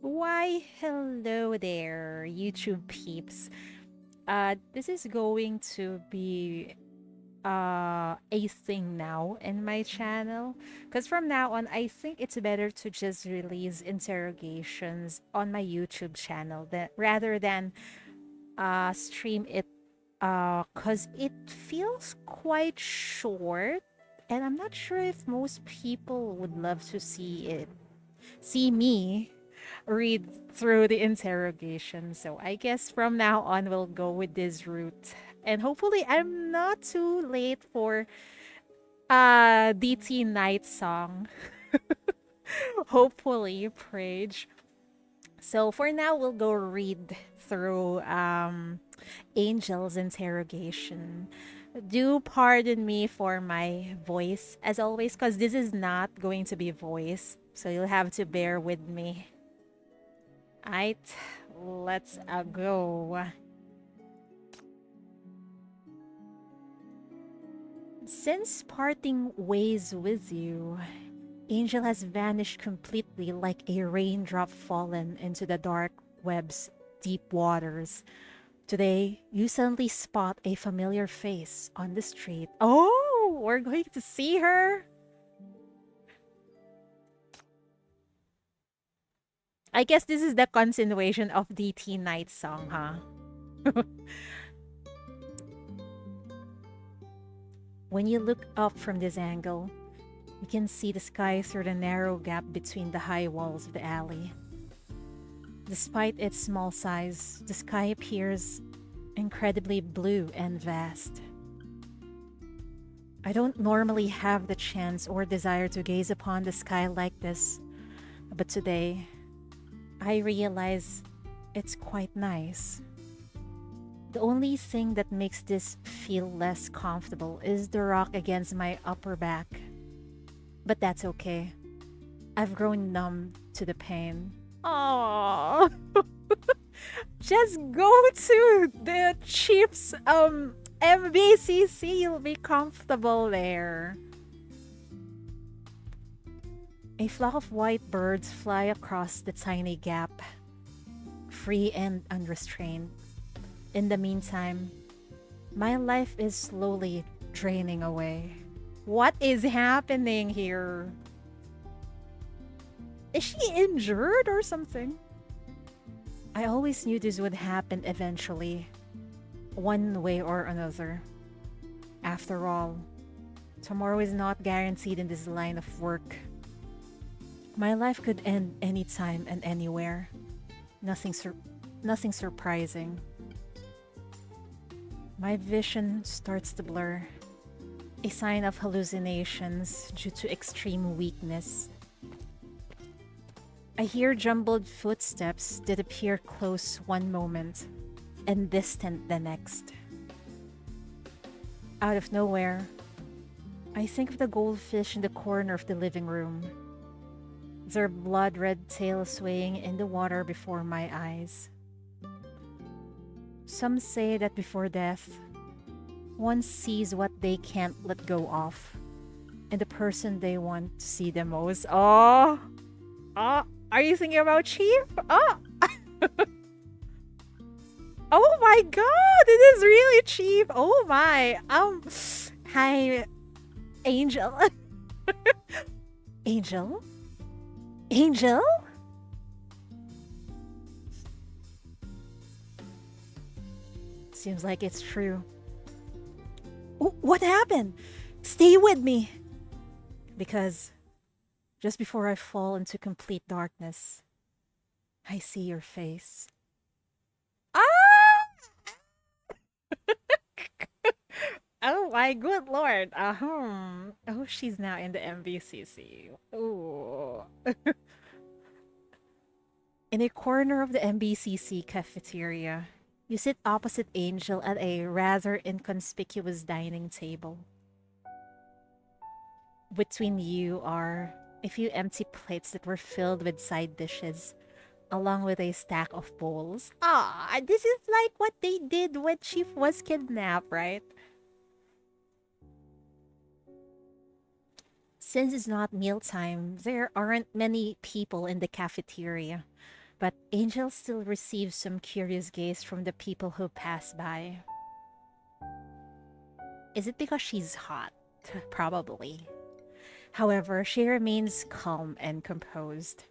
Why, hello there, YouTube peeps. This is going to be a thing now in my channel. Because from now on, I think it's better to just release interrogations on my YouTube channel rather than stream it because it feels quite short. And I'm not sure if most people would love to see me read through the interrogation. So I guess from now on, we'll go with this route. And hopefully, I'm not too late for DT Night song. Hopefully, Prage. So for now, we'll go read through Angel's interrogation. Do pardon me for my voice, as always, because this is not going to be voice. So you'll have to bear with me. Alright, let's go. Since parting ways with you, Angel has vanished completely like a raindrop fallen into the dark web's deep waters. Today, you suddenly spot a familiar face on the street. Oh, we're going to see her. I guess this is the continuation of DT Night song, huh? When you look up from this angle, you can see the sky through the narrow gap between the high walls of the alley. Despite its small size, the sky appears incredibly blue and vast. I don't normally have the chance or desire to gaze upon the sky like this, but today I realize it's quite nice. The only thing that makes this feel less comfortable is the rock against my upper back. But that's okay. I've grown numb to the pain. Oh, just go to the Chiefs MBCC. You'll be comfortable there. A flock of white birds fly across the tiny gap, free and unrestrained. In the meantime, my life is slowly draining away. What is happening here? Is she injured or something? I always knew this would happen eventually, one way or another. After all, tomorrow is not guaranteed in this line of work. My life could end anytime and anywhere. Nothing, nothing surprising. My vision starts to blur, a sign of hallucinations due to extreme weakness. I hear jumbled footsteps that appear close one moment and distant the next. Out of nowhere, I think of the goldfish in the corner of the living room, their blood red tail swaying in the water before my eyes. Some say that before death, one sees what they can't let go of, and the person they want to see the most. Oh, oh, are you thinking about Chief? Oh, oh my God, it is really Chief. Oh my. Hi, Angel. Angel? Angel? Seems like it's true. What happened? Stay with me. Because just before I fall into complete darkness, I see your face. Ah! Oh my good lord. Oh, she's now in the MBCC. Oh. In a corner of the MBCC cafeteria, you sit opposite Angel at a rather inconspicuous dining table. Between you are a few empty plates that were filled with side dishes, along with a stack of bowls. Ah, this is like what they did when Chief was kidnapped, right? Since it's not mealtime, there aren't many people in the cafeteria. But Angel still receives some curious gaze from the people who pass by. Is it because she's hot? Probably. However, she remains calm and composed,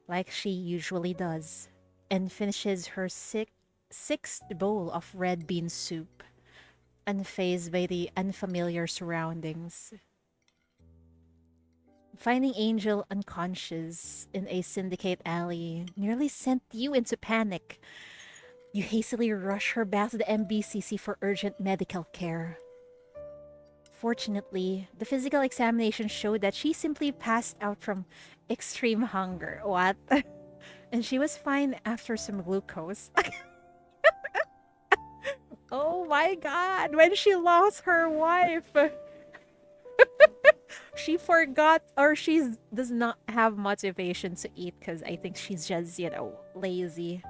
like she usually does, and finishes her sixth bowl of red bean soup, unfazed by the unfamiliar surroundings. Finding Angel unconscious in a syndicate alley nearly sent you into panic. You hastily rush her back to the MBCC for urgent medical care. Fortunately, the physical examination showed that she simply passed out from extreme hunger. What? And she was fine after some glucose. Oh my god, when she lost her wife, she forgot or she does not have motivation to eat because I think she's just, lazy.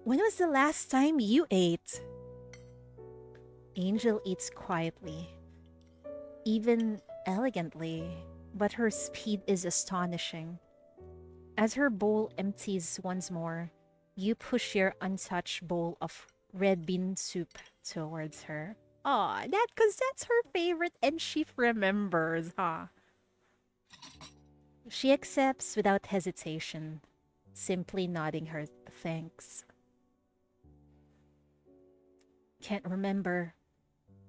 When was the last time you ate? Angel eats quietly, even elegantly, but her speed is astonishing. As her bowl empties once more, you push your untouched bowl of red bean soup towards her. Aw, because that's her favorite and she remembers, huh? She accepts without hesitation, simply nodding her thanks. Can't remember,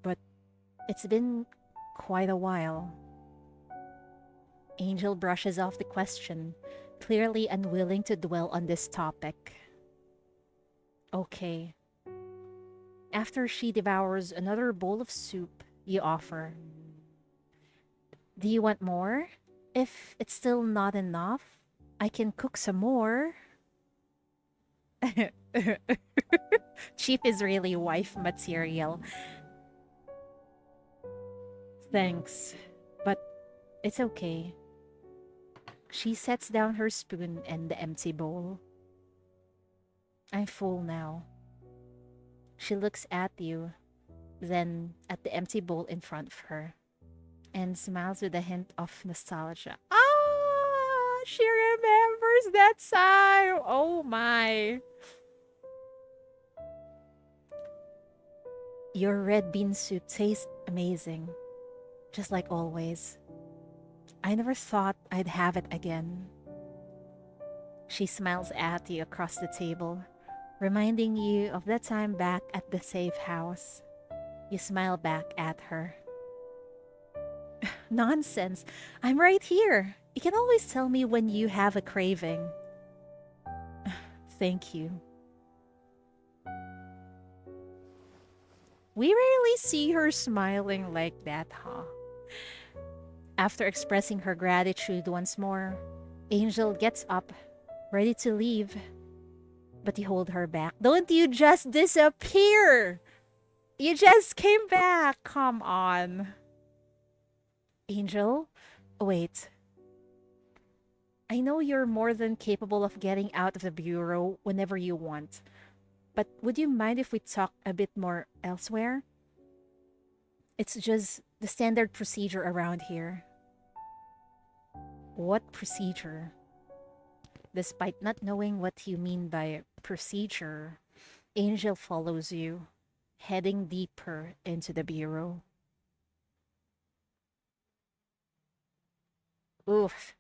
but it's been quite a while. Angel brushes off the question, clearly unwilling to dwell on this topic. Okay. After she devours another bowl of soup, you offer. Do you want more? If it's still not enough, I can cook some more. Chief is really wife material. Thanks, but it's okay. She sets down her spoon and the empty bowl. I'm full now. She looks at you, then at the empty bowl in front of her, and smiles with a hint of nostalgia. Ah, she remembers that time. Oh my. Your red bean soup tastes amazing, just like always. I never thought I'd have it again. She smiles at you across the table, reminding you of that time back at the safe house. You smile back at her. Nonsense. I'm right here. You can always tell me when you have a craving. Thank you. We rarely see her smiling like that, huh? After expressing her gratitude once more, Angel gets up, ready to leave. But you hold her back. Don't you just disappear! You just came back! Come on. Angel? Wait. I know you're more than capable of getting out of the bureau whenever you want. But would you mind if we talk a bit more elsewhere? It's just the standard procedure around here. What procedure? Despite not knowing what you mean by procedure, Angel follows you, heading deeper into the bureau. Oof.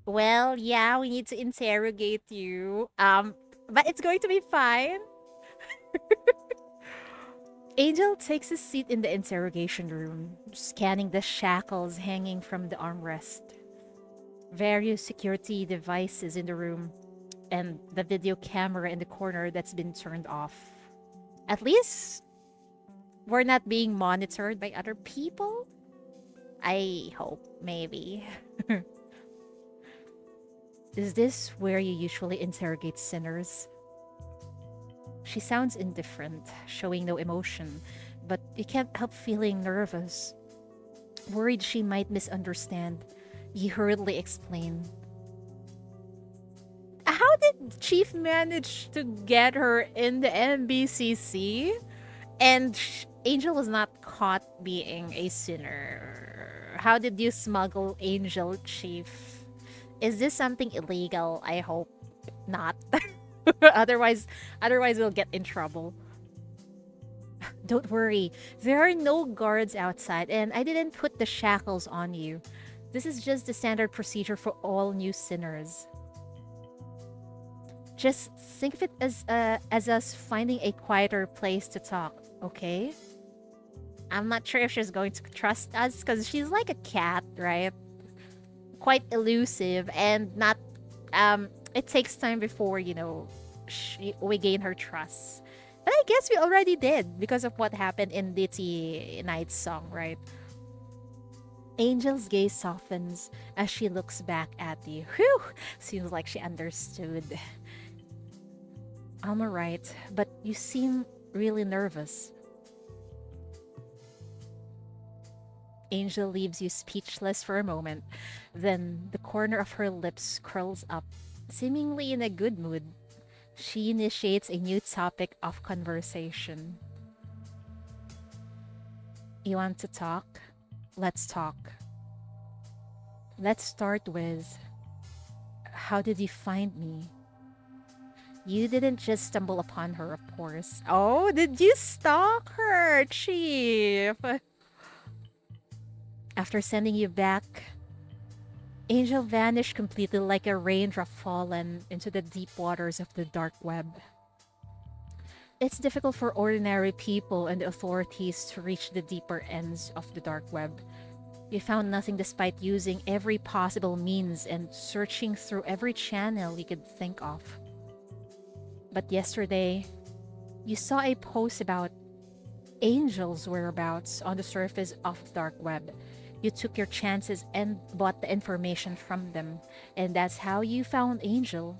Well, yeah, we need to interrogate you. But it's going to be fine. Angel takes a seat in the interrogation room, scanning the shackles hanging from the armrest. Various security devices in the room, and the video camera in the corner that's been turned off. At least we're not being monitored by other people? I hope, maybe. Is this where you usually interrogate sinners? She sounds indifferent, showing no emotion, but you can't help feeling nervous. Worried she might misunderstand, you hurriedly explain. How did Chief manage to get her in the MBCC? And Angel was not caught being a sinner. How did you smuggle Angel, Chief? Is this something illegal? I hope not. otherwise, otherwise we'll get in trouble. Don't worry. There are no guards outside, and I didn't put the shackles on you. This is just the standard procedure for all new sinners. Just think of it as us finding a quieter place to talk, okay? I'm not sure if she's going to trust us because she's like a cat, right? Quite elusive and not. It takes time before we gain her trust. But I guess we already did because of what happened in Ditty Night's song, right? Angel's gaze softens as she looks back at you. Whew! Seems like she understood. I'm alright, but you seem really nervous. Angel leaves you speechless for a moment. Then the corner of her lips curls up, seemingly in a good mood. She initiates a new topic of conversation. You want to talk? Let's talk. Let's start with, how did you find me? You didn't just stumble upon her, of course. Oh, did you stalk her, Chief? After sending you back, Angel vanished completely like a raindrop fallen into the deep waters of the dark web. It's difficult for ordinary people and the authorities to reach the deeper ends of the dark web. You found nothing despite using every possible means and searching through every channel you could think of. But yesterday, you saw a post about Angel's whereabouts on the surface of the dark web. You took your chances and bought the information from them. And that's how you found Angel,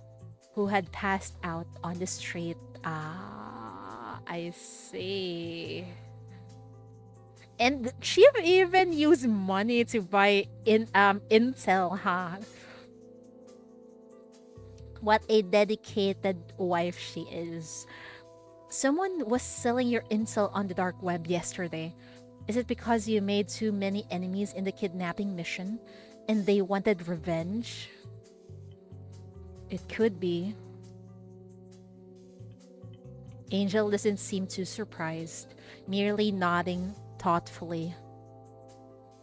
who had passed out on the street. Ah, I see. And she even used money to buy intel, huh? What a dedicated wife she is. Someone was selling your intel on the dark web yesterday. Is it because you made too many enemies in the kidnapping mission and they wanted revenge? It could be. Angel doesn't seem too surprised, merely nodding thoughtfully.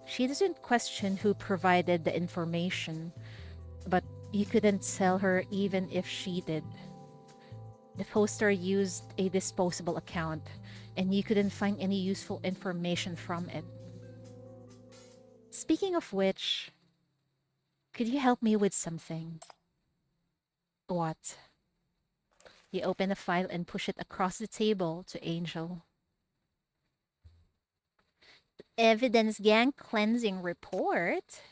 She doesn't question who provided the information, but you couldn't tell her even if she did. The poster used a disposable account, and you couldn't find any useful information from it. Speaking of which, could you help me with something? What? You open a file and push it across the table to Angel. Evidence gang cleansing report?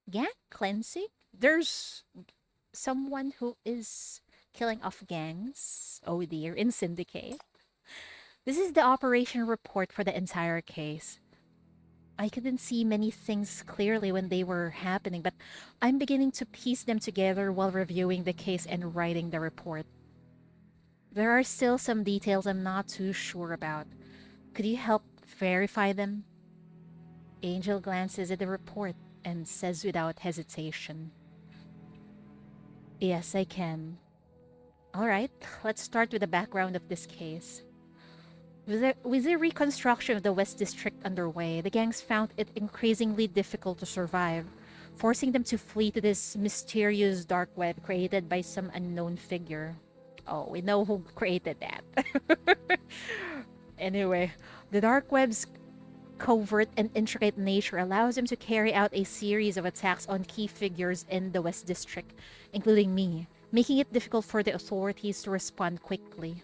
Gang cleansing? There's someone who is killing off gangs. Oh dear, in Syndicate. This is the operation report for the entire case. I couldn't see many things clearly when they were happening, but I'm beginning to piece them together while reviewing the case and writing the report. There are still some details I'm not too sure about. Could you help verify them? Angel glances at the report and says without hesitation, "Yes, I can." Alright, let's start with the background of this case. With the reconstruction of the West District underway, the gangs found it increasingly difficult to survive, forcing them to flee to this mysterious dark web created by some unknown figure. Oh, we know who created that. Anyway, the dark web's covert and intricate nature allows them to carry out a series of attacks on key figures in the West District, including me, making it difficult for the authorities to respond quickly.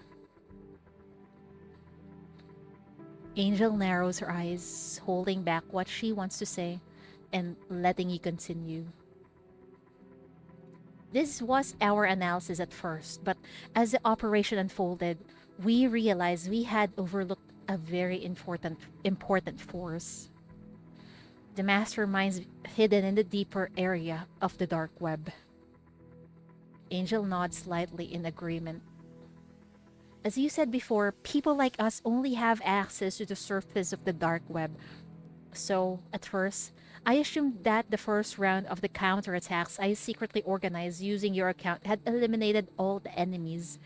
Angel narrows her eyes, holding back what she wants to say and letting you continue. This was our analysis at first, but as the operation unfolded, we realized we had overlooked a very important force. The masterminds hidden in the deeper area of the dark web. Angel nods slightly in agreement. As you said before, people like us only have access to the surface of the dark web. So, at first, I assumed that the first round of the counterattacks I secretly organized using your account had eliminated all the enemies.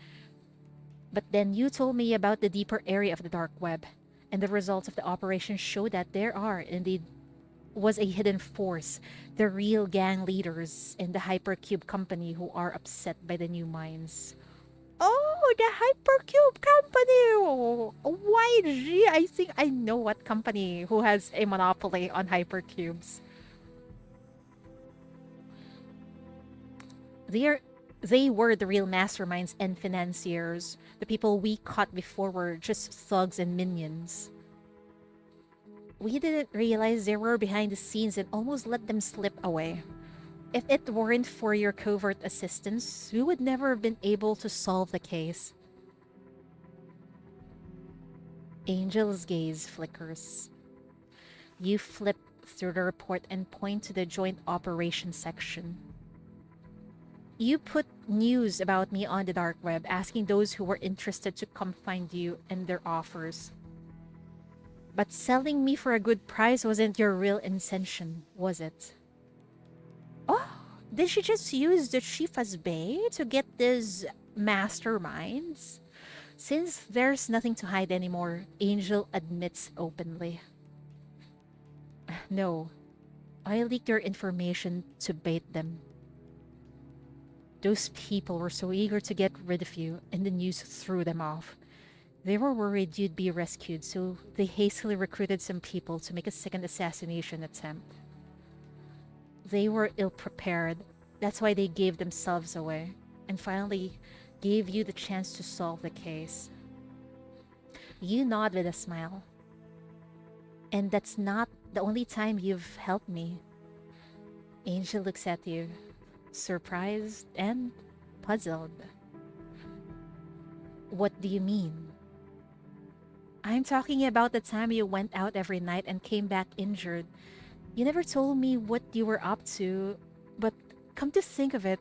But then you told me about the deeper area of the dark web, and the results of the operation show that there are indeed was a hidden force, the real gang leaders in the Hypercube company who are upset by the new mines. Oh, the Hypercube company! Oh, YG! I think I know what company who has a monopoly on Hypercubes. They're, they were the real masterminds and financiers. The people we caught before were just thugs and minions. We didn't realize they were behind the scenes and almost let them slip away. If it weren't for your covert assistance, we would never have been able to solve the case. Angel's gaze flickers. You flip through the report and point to the joint operations section. You put news about me on the dark web, asking those who were interested to come find you and their offers. But selling me for a good price wasn't your real intention, was it? Oh, did she just use the chief as bait to get these masterminds? Since there's nothing to hide anymore, Angel admits openly. No, I leaked your information to bait them. Those people were so eager to get rid of you, and the news threw them off. They were worried you'd be rescued, so they hastily recruited some people to make a second assassination attempt. They were ill prepared. That's why they gave themselves away, and finally gave you the chance to solve the case. You nod with a smile. And that's not the only time you've helped me. Angel looks at you, surprised and puzzled. What do you mean? I'm talking about the time you went out every night and came back injured. You never told me what you were up to, but come to think of it,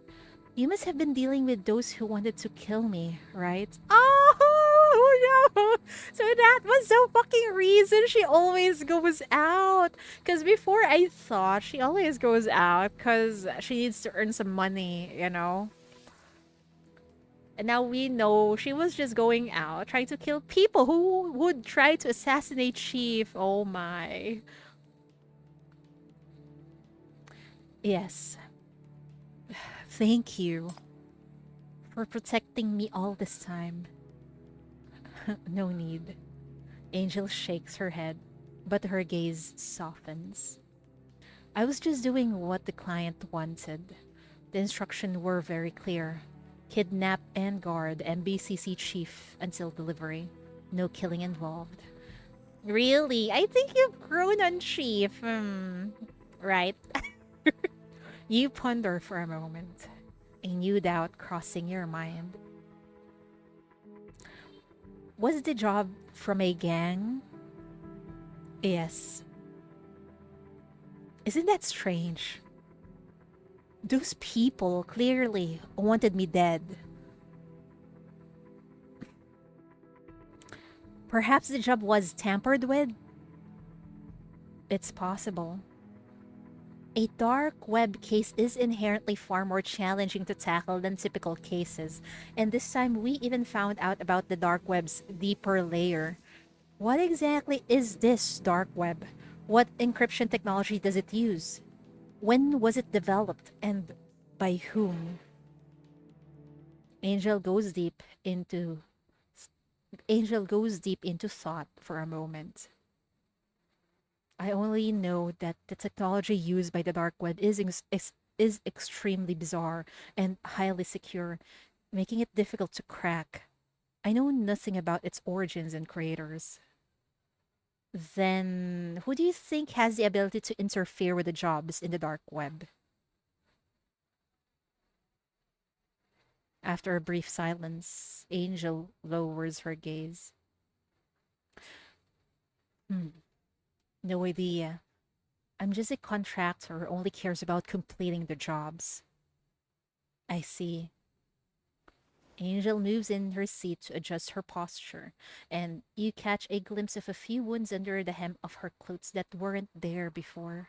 you must have been dealing with those who wanted to kill me, right? Oh no! So that was the fucking reason she always goes out. Because before I thought she always goes out because she needs to earn some money, you know? And now we know she was just going out trying to kill people who would try to assassinate Chief. Oh my. Yes. Thank you for protecting me all this time. No need. Angel shakes her head, but her gaze softens. I was just doing what the client wanted. The instructions were very clear. Kidnap and guard MBCC chief until delivery. No killing involved. Really? I think you've grown on chief. Right? You ponder for a moment, a new doubt crossing your mind. Was the job from a gang? Yes. Isn't that strange? Those people clearly wanted me dead. Perhaps the job was tampered with? It's possible. A dark web case is inherently far more challenging to tackle than typical cases, and this time we even found out about the dark web's deeper layer. What exactly is this dark web? What encryption technology does it use? When was it developed and by whom? Angel goes deep into Angel goes deep into thought for a moment. I only know that the technology used by the dark web is extremely bizarre and highly secure, making it difficult to crack. I know nothing about its origins and creators. Then, who do you think has the ability to interfere with the jobs in the dark web? After a brief silence, Angel lowers her gaze. Hmm, no idea. I'm just a contractor who only cares about completing the jobs. I see. Angel moves in her seat to adjust her posture, and you catch a glimpse of a few wounds under the hem of her clothes that weren't there before.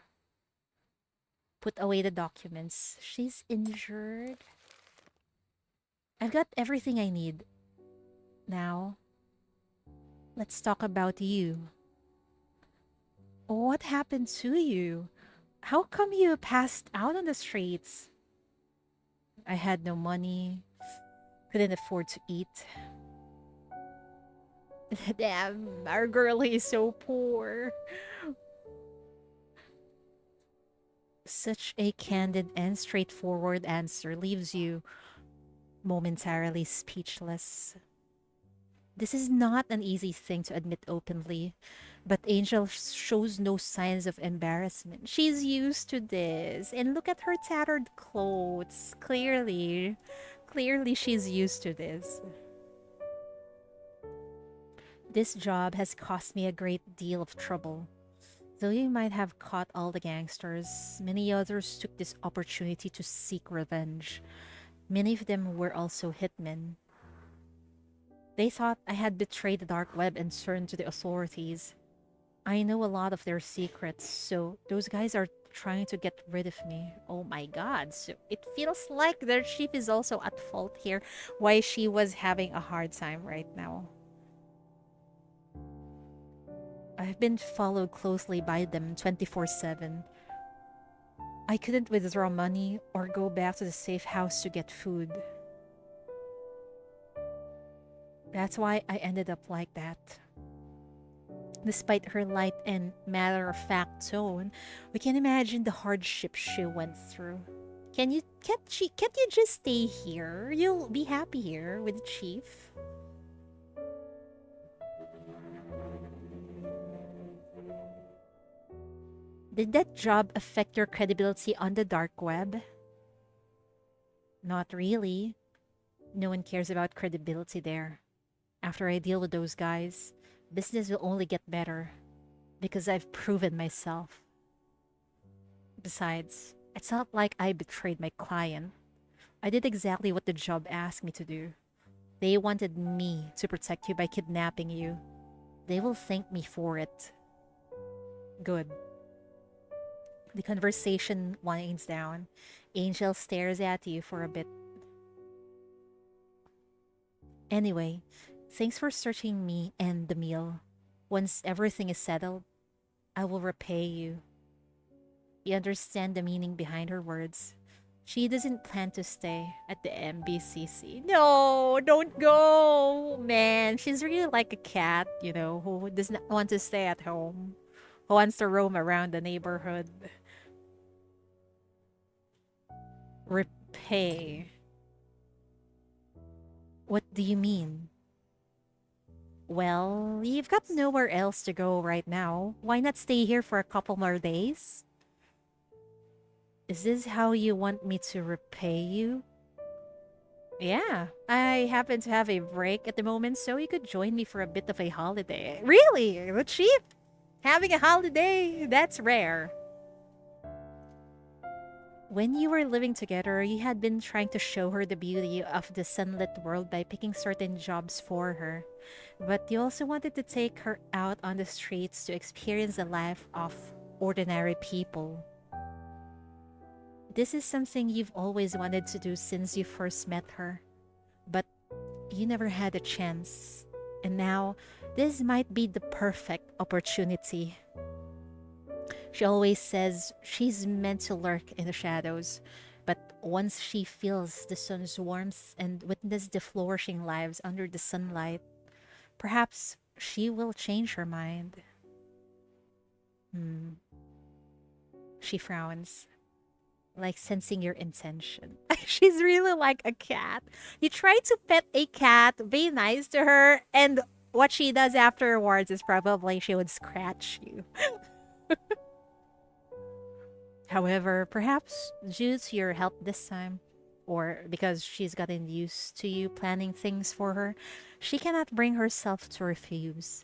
Put away the documents. She's injured. I've got everything I need. Now, let's talk about you. What happened to you? How come you passed out on the streets? I had no money, couldn't afford to eat. Damn, our girl is so poor. Such a candid and straightforward answer leaves you momentarily speechless. This is not an easy thing to admit openly, but Angel shows no signs of embarrassment. She's used to this. And look at her tattered clothes. Clearly she's used to this. This job has cost me a great deal of trouble. Though you might have caught all the gangsters, many others took this opportunity to seek revenge. Many of them were also hitmen. They thought I had betrayed the dark web and turned to the authorities. I know a lot of their secrets, so those guys are trying to get rid of me. Oh my god, so it feels like their chief is also at fault here, why she was having a hard time right now. I've been followed closely by them 24/7. I couldn't withdraw money or go back to the safe house to get food. That's why I ended up like that. Despite her light and matter-of-fact tone, we can imagine the hardship she went through. Can't you just stay here? You'll be happy here with the chief. Did that job affect your credibility on the dark web? Not really. No one cares about credibility there. After I deal with those guys, business will only get better because I've proven myself. Besides, it's not like I betrayed my client. I did exactly what the job asked me to do. They wanted me to protect you by kidnapping you. They will thank me for it. Good. The conversation winds down. Angel stares at you for a bit. Anyway, thanks for searching me and the meal. Once everything is settled, I will repay you. You understand the meaning behind her words. She doesn't plan to stay at the MBCC. No, don't go! Man, she's really like a cat, who does not want to stay at home, who wants to roam around the neighborhood. Repay. What do you mean? Well, you've got nowhere else to go right now. Why not stay here for a couple more days? Is this how you want me to repay you? Yeah, I happen to have a break at the moment, so you could join me for a bit of a holiday. Really? The chief? Having a holiday? That's rare. When you were living together, you had been trying to show her the beauty of the sunlit world by picking certain jobs for her. But you also wanted to take her out on the streets to experience the life of ordinary people. This is something you've always wanted to do since you first met her, but you never had a chance. And now, this might be the perfect opportunity. She always says she's meant to lurk in the shadows, but once she feels the sun's warmth and witness the flourishing lives under the sunlight, perhaps she will change her mind. Hmm. She frowns, like sensing your intention. She's really like a cat. You try to pet a cat, be nice to her, and what she does afterwards is probably she would scratch you. However, perhaps due to your help this time, or because she's gotten used to you planning things for her, she cannot bring herself to refuse.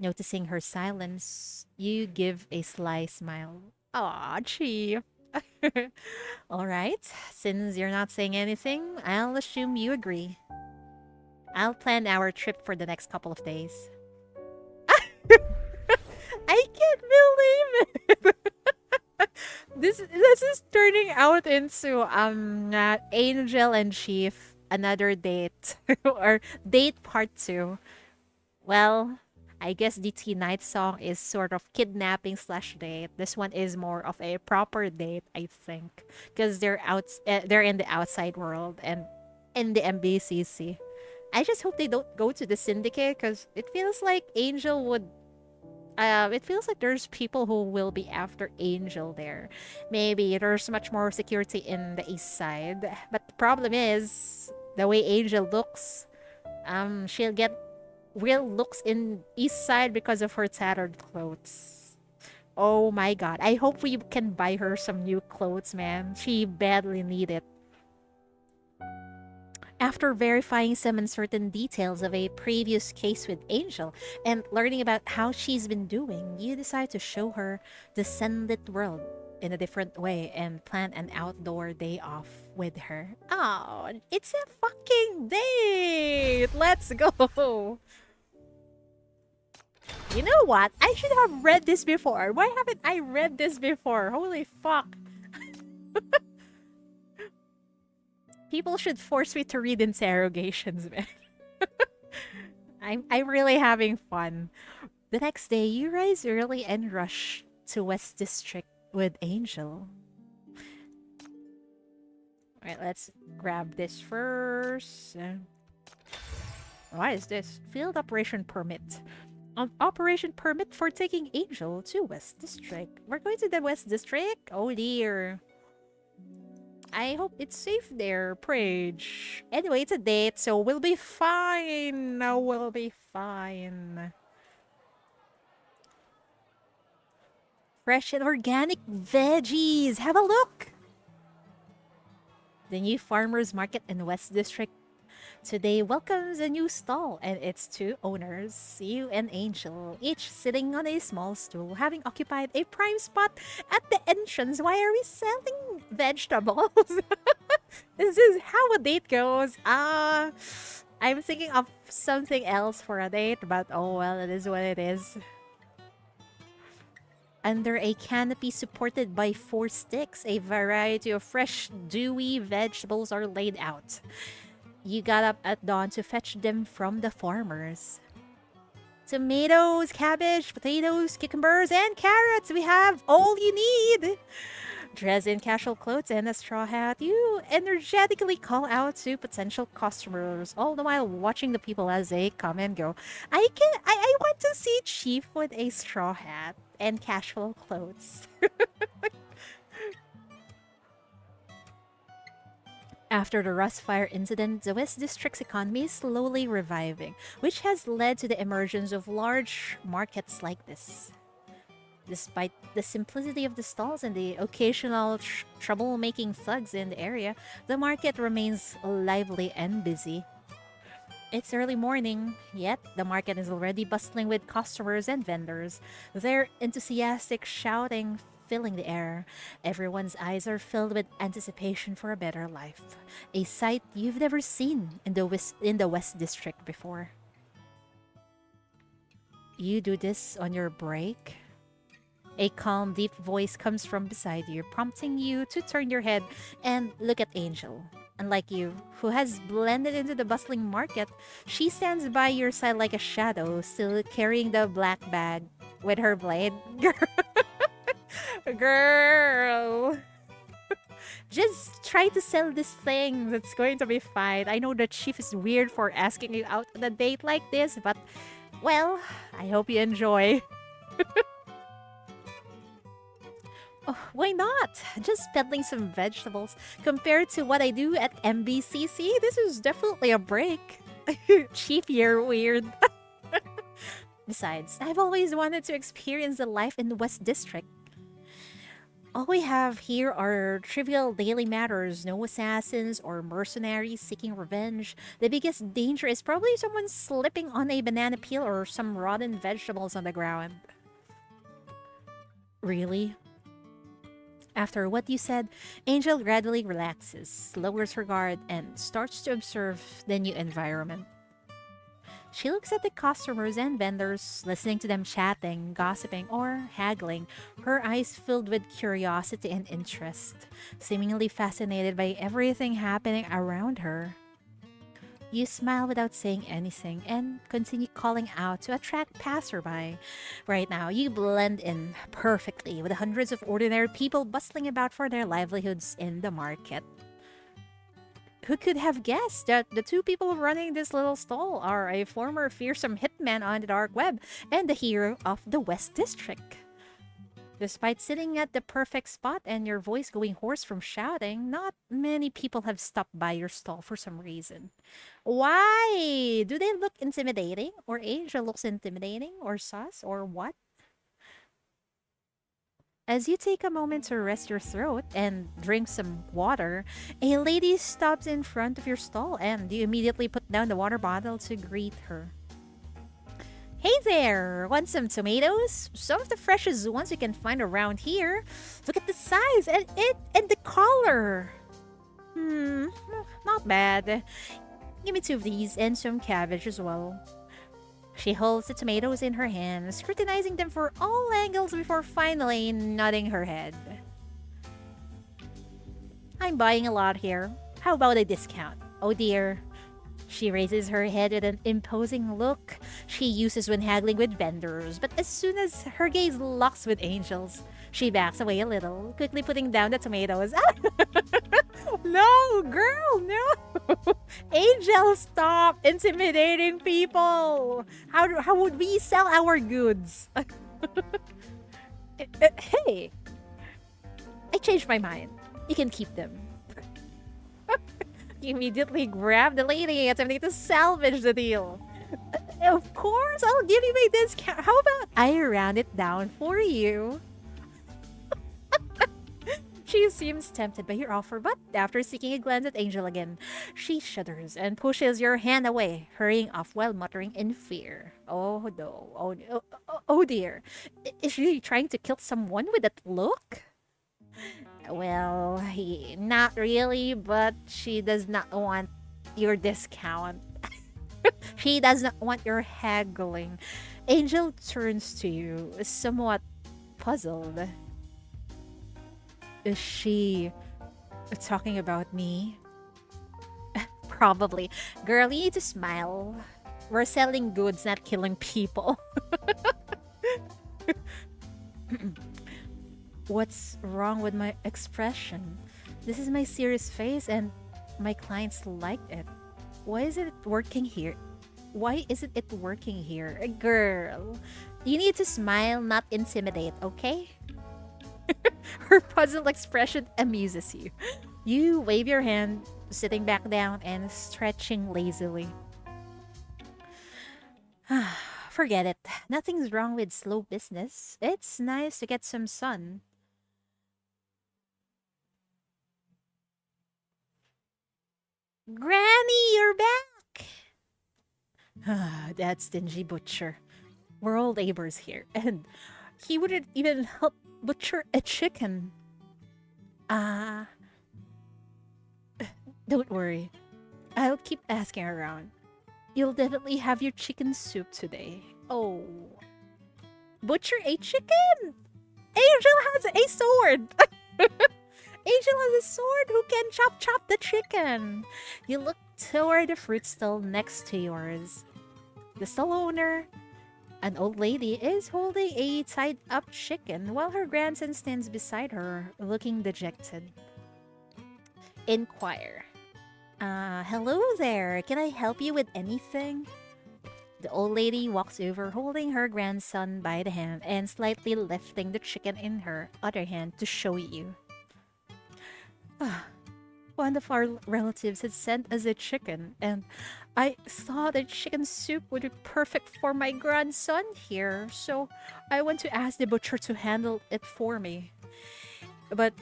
Noticing her silence, you give a sly smile. Aw, Chief. All right. Since you're not saying anything, I'll assume you agree. I'll plan our trip for the next couple of days. I can't believe it. This is turning out into Angel and Chief another date or date part 2. Well, I guess the tea night song is sort of kidnapping slash date. This one is more of a proper date, I think, because they're in the outside world and in the MBCC. I just hope they don't go to the syndicate because it feels like Angel would. It feels like there's people who will be after Angel there. Maybe there's much more security in the east side, but the problem is the way Angel looks. She'll get real looks in east side because of her tattered clothes. Oh my god. I hope we can buy her some new clothes, man. She badly need it. After verifying some uncertain details of a previous case with Angel and learning about how she's been doing, you decide to show her the sunlit world in a different way and plan an outdoor day off with her. Oh, it's a fucking date! Let's go! You know what? I should have read this before. Why haven't I read this before? Holy fuck. People should force me to read interrogations, man. I'm really having fun. The next day, you rise early and rush to West District with Angel. Alright, let's grab this first. What is this? Field operation permit. An operation permit for taking Angel to West District. We're going to the West District? Oh dear. I hope it's safe there, Prage. Anyway, it's a date, so we'll be fine. No, we'll be fine. Fresh and organic veggies. Have a look. The new farmers market in West District today welcomes a new stall and its two owners, you and Angel, each sitting on a small stool, having occupied a prime spot at the entrance. Why are we selling vegetables? This is how a date goes. I'm thinking of something else for a date, but oh well, it is what it is. Under a canopy supported by 4 sticks, a variety of fresh, dewy vegetables are laid out. You got up at dawn to fetch them from the farmers. Tomatoes, cabbage, potatoes, cucumbers, and carrots. We have all you need. Dressed in casual clothes and a straw hat, you energetically call out to potential customers, all the while watching the people as they come and go. I want to see Chief with a straw hat and casual clothes. After the Rust Fire incident, the West District's economy is slowly reviving, which has led to the emergence of large markets like this. Despite the simplicity of the stalls and the occasional troublemaking thugs in the area, the market remains lively and busy. It's early morning, yet the market is already bustling with customers and vendors, their enthusiastic shouting filling the air. Everyone's eyes are filled with anticipation for a better life, a sight you've never seen in the West District before. You do this on your break? A calm, deep voice comes from beside you, prompting you to turn your head and look at Angel. Unlike you, who has blended into the bustling market, she stands by your side like a shadow, still carrying the black bag with her blade. Girl! Just try to sell this thing. That's going to be fine. I know the chief is weird for asking you out on a date like this, but, well, I hope you enjoy. Oh, why not? Just peddling some vegetables. Compared to what I do at MBCC, this is definitely a break. Chief, you're weird. Besides, I've always wanted to experience the life in the West District. All we have here are trivial daily matters, no assassins or mercenaries seeking revenge. The biggest danger is probably someone slipping on a banana peel or some rotten vegetables on the ground. Really? After what you said, Angel gradually relaxes, lowers her guard, and starts to observe the new environment. She looks at the customers and vendors, listening to them chatting, gossiping, or haggling, her eyes filled with curiosity and interest, seemingly fascinated by everything happening around her. You smile without saying anything and continue calling out to attract passerby. Right now, you blend in perfectly with the hundreds of ordinary people bustling about for their livelihoods in the market. Who could have guessed that the two people running this little stall are a former fearsome hitman on the dark web and the hero of the West District? Despite sitting at the perfect spot and your voice going hoarse from shouting, not many people have stopped by your stall for some reason. Why? Do they look intimidating? Or Angel looks intimidating? Or sus? Or what? As you take a moment to rest your throat and drink some water, a lady stops in front of your stall and you immediately put down the water bottle to greet her. Hey there! Want some tomatoes? Some of the freshest ones you can find around here. Look at the size and the color. Not bad. Give me two of these and some cabbage as well. She holds the tomatoes in her hand, scrutinizing them for all angles before finally nodding her head. I'm buying a lot here. How about a discount? Oh dear. She raises her head with an imposing look she uses when haggling with vendors, but as soon as her gaze locks with Angel's, she backs away a little, quickly putting down the tomatoes. No, girl, no! Angel, stop intimidating people! How would we sell our goods? Hey! I changed my mind. You can keep them. You immediately grab the lady, attempting to salvage the deal. Of course, I'll give you my discount. How about I round it down for you? She seems tempted by your offer, but after seeking a glance at Angel again, she shudders and pushes your hand away, hurrying off while muttering in fear. Oh no, oh dear. Is she trying to kill someone with that look? Well, not really, but she does not want your discount. She does not want your haggling. Angel turns to you, somewhat puzzled. Is she talking about me? Probably. Girl, you need to smile. We're selling goods, not killing people. What's wrong with my expression? This is my serious face and my clients liked it. Why isn't it working here? Why isn't it working here? Girl, you need to smile, not intimidate, okay? Her puzzled expression amuses you. You wave your hand, sitting back down and stretching lazily. Forget it. Nothing's wrong with slow business. It's nice to get some sun. Granny, you're back! That stingy butcher. We're all neighbors here, and he wouldn't even help butcher a chicken. Don't worry. I'll keep asking around. You'll definitely have your chicken soup today. Oh. Butcher a chicken? Angel has a sword! Angel has a sword who can chop the chicken. You look toward the fruit stall next to yours. The stall owner, an old lady, is holding a tied-up chicken while her grandson stands beside her, looking dejected. Inquire. Hello there. Can I help you with anything? The old lady walks over, holding her grandson by the hand and slightly lifting the chicken in her other hand to show you. One of our relatives had sent us a chicken, and I thought that chicken soup would be perfect for my grandson here, so I went to ask the butcher to handle it for me. But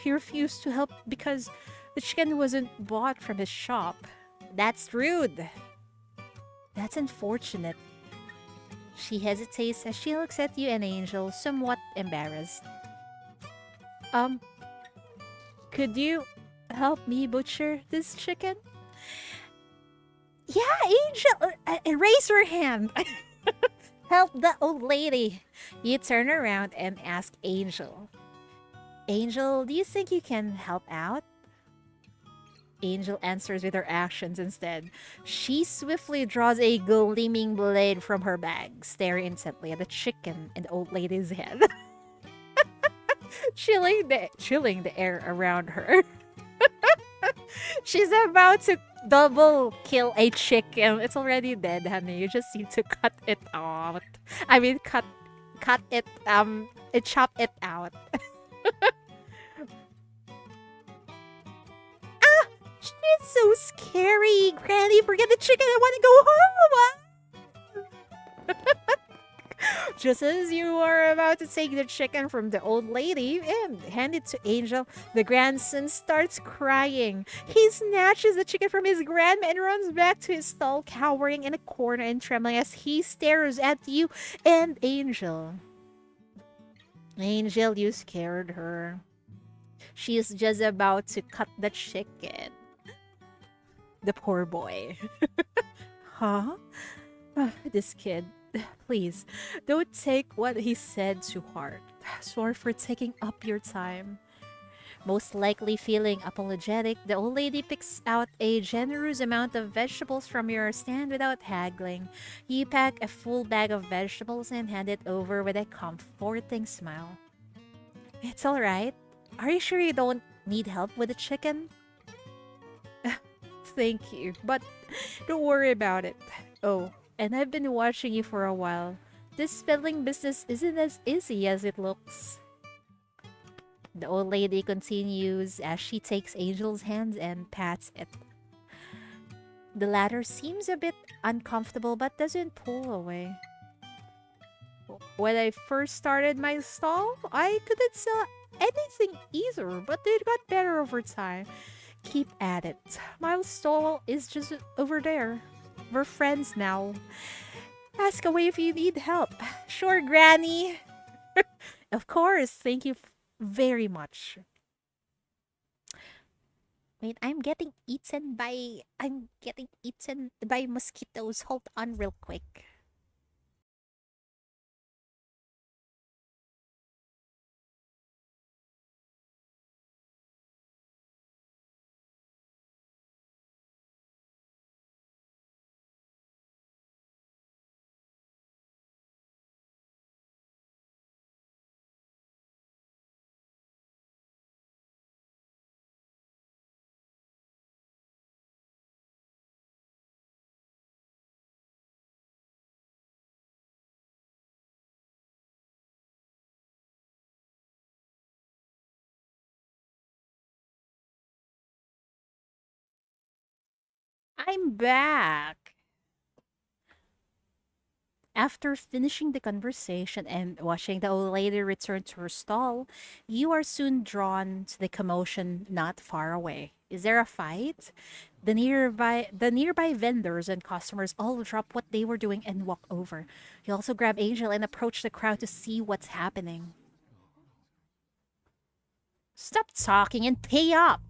he refused to help because the chicken wasn't bought from his shop. That's rude. That's unfortunate. She hesitates as she looks at you and Angel, somewhat embarrassed. Um, could you help me butcher this chicken? Yeah, Angel, raise your hand. Help the old lady. You turn around and ask Angel. Angel, do you think you can help out? Angel answers with her actions instead. She swiftly draws a gleaming blade from her bag, staring intently at the chicken in the old lady's head, chilling the air around her. She's about to double kill a chicken. It's already dead, honey. You just need to cut it out. I mean, cut it, chop it out. She's so scary. Granny, forget the chicken. I want to go home. Just as you are about to take the chicken from the old lady and hand it to Angel, the grandson starts crying. He snatches the chicken from his grandma and runs back to his stall, cowering in a corner and trembling as he stares at you and Angel. Angel, you scared her. She is just about to cut the chicken. The poor boy. Huh? This kid. Please, don't take what he said to heart. Sorry for taking up your time. Most likely feeling apologetic, the old lady picks out a generous amount of vegetables from your stand without haggling. You pack a full bag of vegetables and hand it over with a comforting smile. It's alright. Are you sure you don't need help with the chicken? Thank you, but don't worry about it. Oh, and I've been watching you for a while. This spelling business isn't as easy as it looks. The old lady continues as she takes Angel's hand and pats it. The latter seems a bit uncomfortable but doesn't pull away. When I first started my stall, I couldn't sell anything either, but it got better over time. Keep at it. My stall is just over there. We're friends now. Ask away if you need help. Sure, Granny. Of course. Thank you very much. Wait, I'm getting eaten by mosquitoes. Hold on real quick. I'm back. After finishing the conversation and watching the old lady return to her stall, you are soon drawn to the commotion not far away. Is there a fight? The nearby vendors and customers all drop what they were doing and walk over. You also grab Angel and approach the crowd to see what's happening. Stop talking and pay up!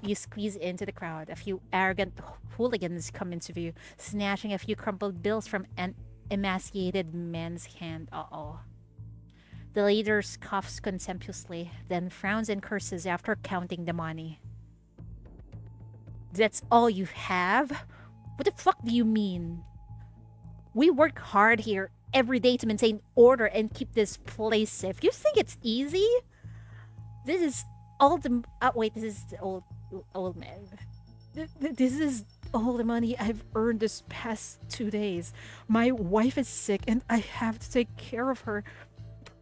You squeeze into the crowd. A few arrogant hooligans come into view, snatching a few crumpled bills from an emaciated man's hand. Uh-oh. The leader scoffs contemptuously, then frowns and curses after counting the money. That's all you have? What the fuck do you mean? We work hard here every day to maintain order and keep this place safe. You think it's easy? This is all the... wait, this is the old man. This is all the money I've earned this past 2 days. My wife is sick and I have to take care of her.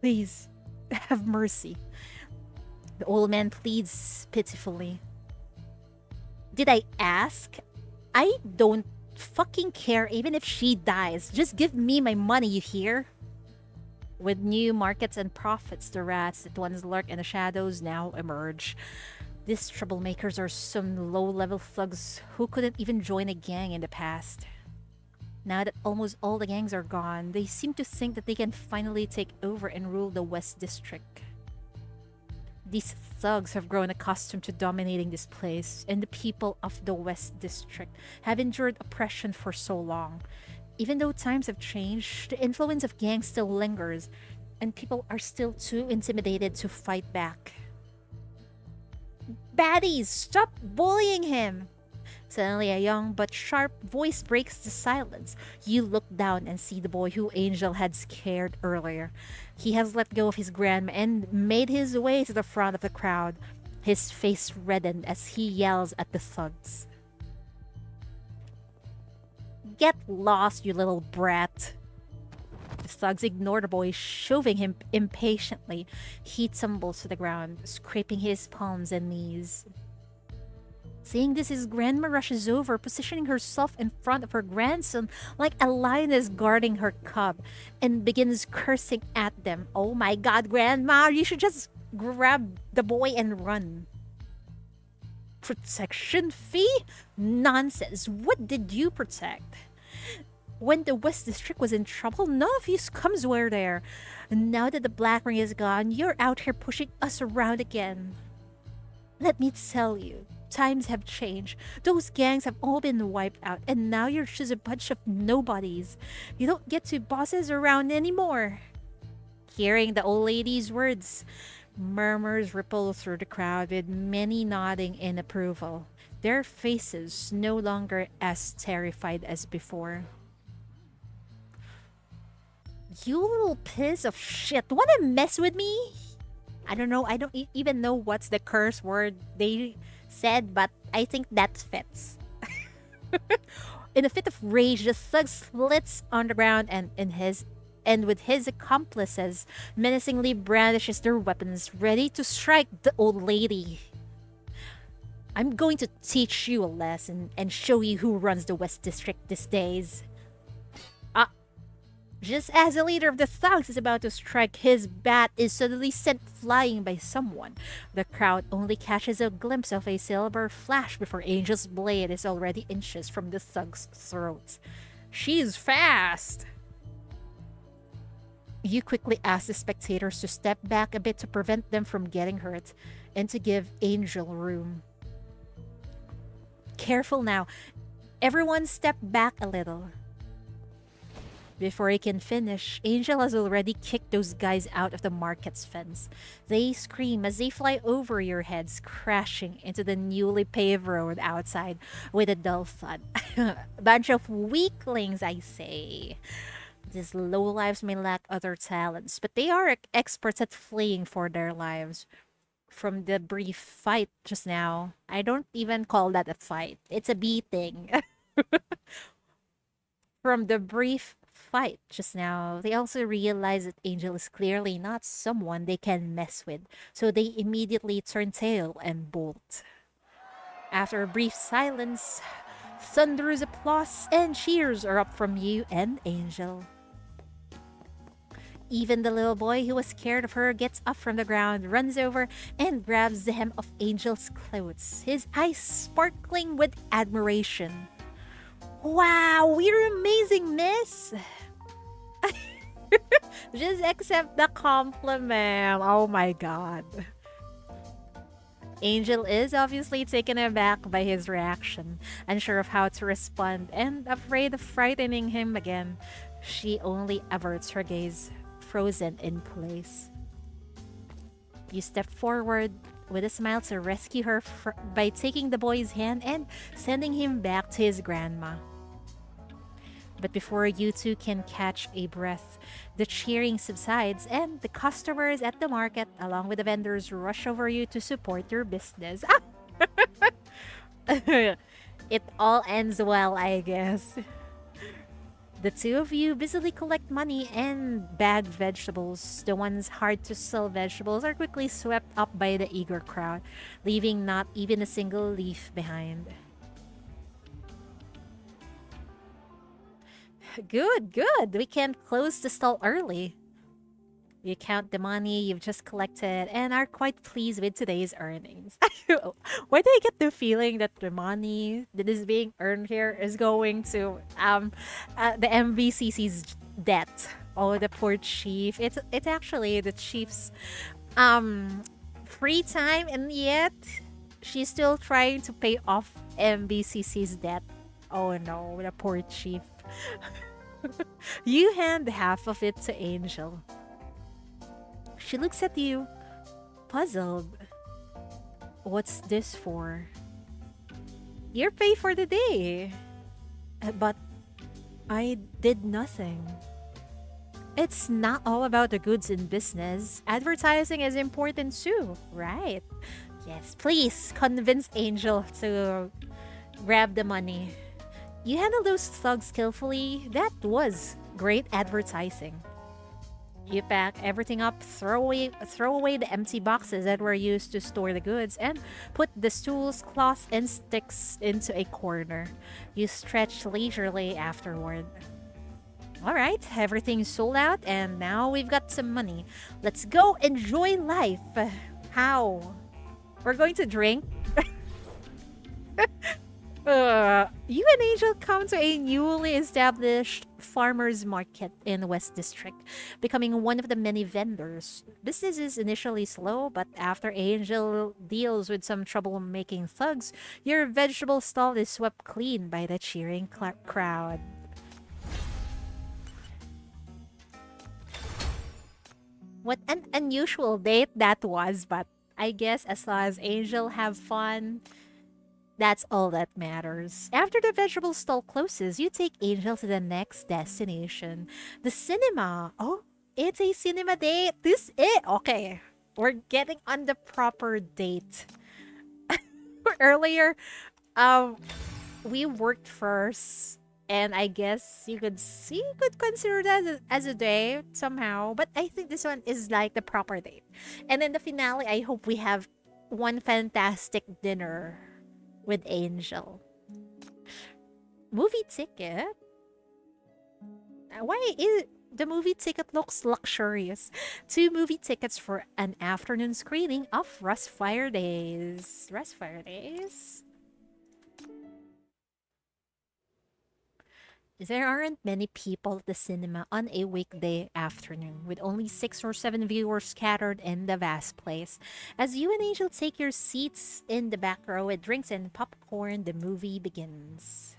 Please, have mercy. The old man pleads pitifully. Did I ask? I don't fucking care even if she dies. Just give me my money, you hear? With new markets and profits, the rats that once lurk in the shadows now emerge. These troublemakers are some low-level thugs who couldn't even join a gang in the past. Now that almost all the gangs are gone, they seem to think that they can finally take over and rule the West District. These thugs have grown accustomed to dominating this place, and the people of the West District have endured oppression for so long. Even though times have changed, the influence of gangs still lingers, and people are still too intimidated to fight back. Baddies, stop bullying him! Suddenly, a young but sharp voice breaks the silence. You look down and see the boy who Angel had scared earlier. He has let go of his grandma and made his way to the front of the crowd. His face reddened as he yells at the thugs. Get lost, you little brat! The thugs ignore the boy, shoving him impatiently. He tumbles to the ground, scraping his palms and knees. Seeing this, his grandma rushes over, positioning herself in front of her grandson like a lioness guarding her cub, and begins cursing at them. Oh my god, grandma, you should just grab the boy and run. Protection fee? Nonsense. What did you protect? When the West District was in trouble, none of you scums were there. Now that the Black Ring is gone, you're out here pushing us around again. Let me tell you, times have changed. Those gangs have all been wiped out, and now you're just a bunch of nobodies. You don't get to boss us around anymore. Hearing the old lady's words, murmurs ripple through the crowd, with many nodding in approval, their faces no longer as terrified as before. You little piece of shit. Wanna mess with me? I don't know. I don't even know what's the curse word they said, but I think that fits. In a fit of rage, the thug slits on the ground and with his accomplices menacingly brandishes their weapons, ready to strike the old lady. I'm going to teach you a lesson and show you who runs the West District these days. Just as the leader of the thugs is about to strike, his bat is suddenly sent flying by someone. The crowd only catches a glimpse of a silver flash before Angel's blade is already inches from the thug's throat. She's fast! You quickly ask the spectators to step back a bit to prevent them from getting hurt, and to give Angel room. Careful now. Everyone step back a little. Before he can finish, Angel has already kicked those guys out of the market's fence. They scream as they fly over your heads, crashing into the newly paved road outside with a dull thud. Bunch of weaklings, I say. These lowlives may lack other talents, but they are experts at fleeing for their lives. From the brief fight just now, I don't even call that a fight. It's a beating. From the brief fight just now, they also realize that Angel is clearly not someone they can mess with, so they immediately turn tail and bolt. After a brief silence, thunderous applause and cheers are up from you and Angel. Even the little boy who was scared of her gets up from the ground, runs over, and grabs the hem of Angel's clothes, his eyes sparkling with admiration. Wow, you're amazing, miss! Just accept the compliment. Oh my god. Angel is obviously taken aback by his reaction, unsure of how to respond, and afraid of frightening him again. She only averts her gaze, frozen in place. You step forward with a smile to rescue her by taking the boy's hand and sending him back to his grandma. But before you two can catch a breath, the cheering subsides and the customers at the market, along with the vendors, rush over you to support your business. It all ends well, I guess. The two of you busily collect money and bag vegetables. The ones hard to sell vegetables are quickly swept up by the eager crowd, leaving not even a single leaf behind. Good, good. We can close the stall early. You count the money you've just collected and are quite pleased with today's earnings. Why do I get the feeling that the money that is being earned here is going to the MVCC's debt? Oh, the poor chief. It's actually the chief's free time, and yet she's still trying to pay off MBCC's debt. Oh no, the poor chief. You hand half of it to Angel. She looks at you, puzzled. What's this for? Your pay for the day. But I did nothing. It's not all about the goods in business. Advertising is important too, right? Yes, please convince Angel to grab the money. You handle those thugs skillfully. That was great advertising. You pack everything up, throw away the empty boxes that were used to store the goods, and put the stools, cloths, and sticks into a corner. You stretch leisurely afterward. All right, everything's sold out, and now we've got some money. Let's go enjoy life. How? We're going to drink. You and Angel come to a newly established farmers market in West District, becoming one of the many vendors. Business is initially slow, but after Angel deals with some trouble-making thugs, your vegetable stall is swept clean by the cheering crowd. What an unusual date that was, but I guess as long as Angel have fun, that's all that matters. After the vegetable stall closes, you take Angel to the next destination, the cinema. Oh, it's a cinema date. This it. Okay, we're getting on the proper date. Earlier, um, we worked first, and I guess you could consider that as a date somehow. But I think this one is like the proper date. And then the finale, I hope we have one fantastic dinner with Angel. Movie ticket? Why is the movie ticket looks luxurious? 2 movie tickets for an afternoon screening of Rust Fire Days. Rust Fire Days? There aren't many people at the cinema on a weekday afternoon, with only 6 or 7 viewers scattered in the vast place. As you and Angel take your seats in the back row with drinks and popcorn, the movie begins.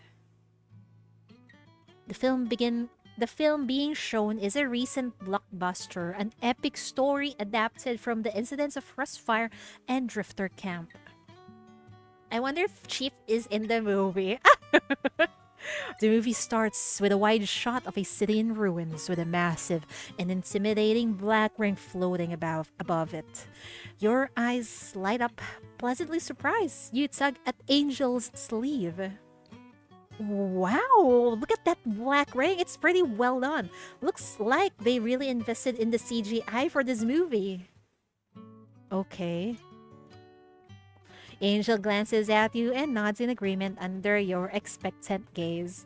The film being shown is a recent blockbuster, an epic story adapted from the incidents of Rustfire and Drifter Camp. I wonder if Chief is in the movie. The movie starts with a wide shot of a city in ruins with a massive and intimidating black ring floating above it. Your eyes light up, pleasantly surprised. You tug at Angel's sleeve. Wow, look at that black ring. It's pretty well done. Looks like they really invested in the CGI for this movie. Okay. Angel glances at you and nods in agreement under your expectant gaze.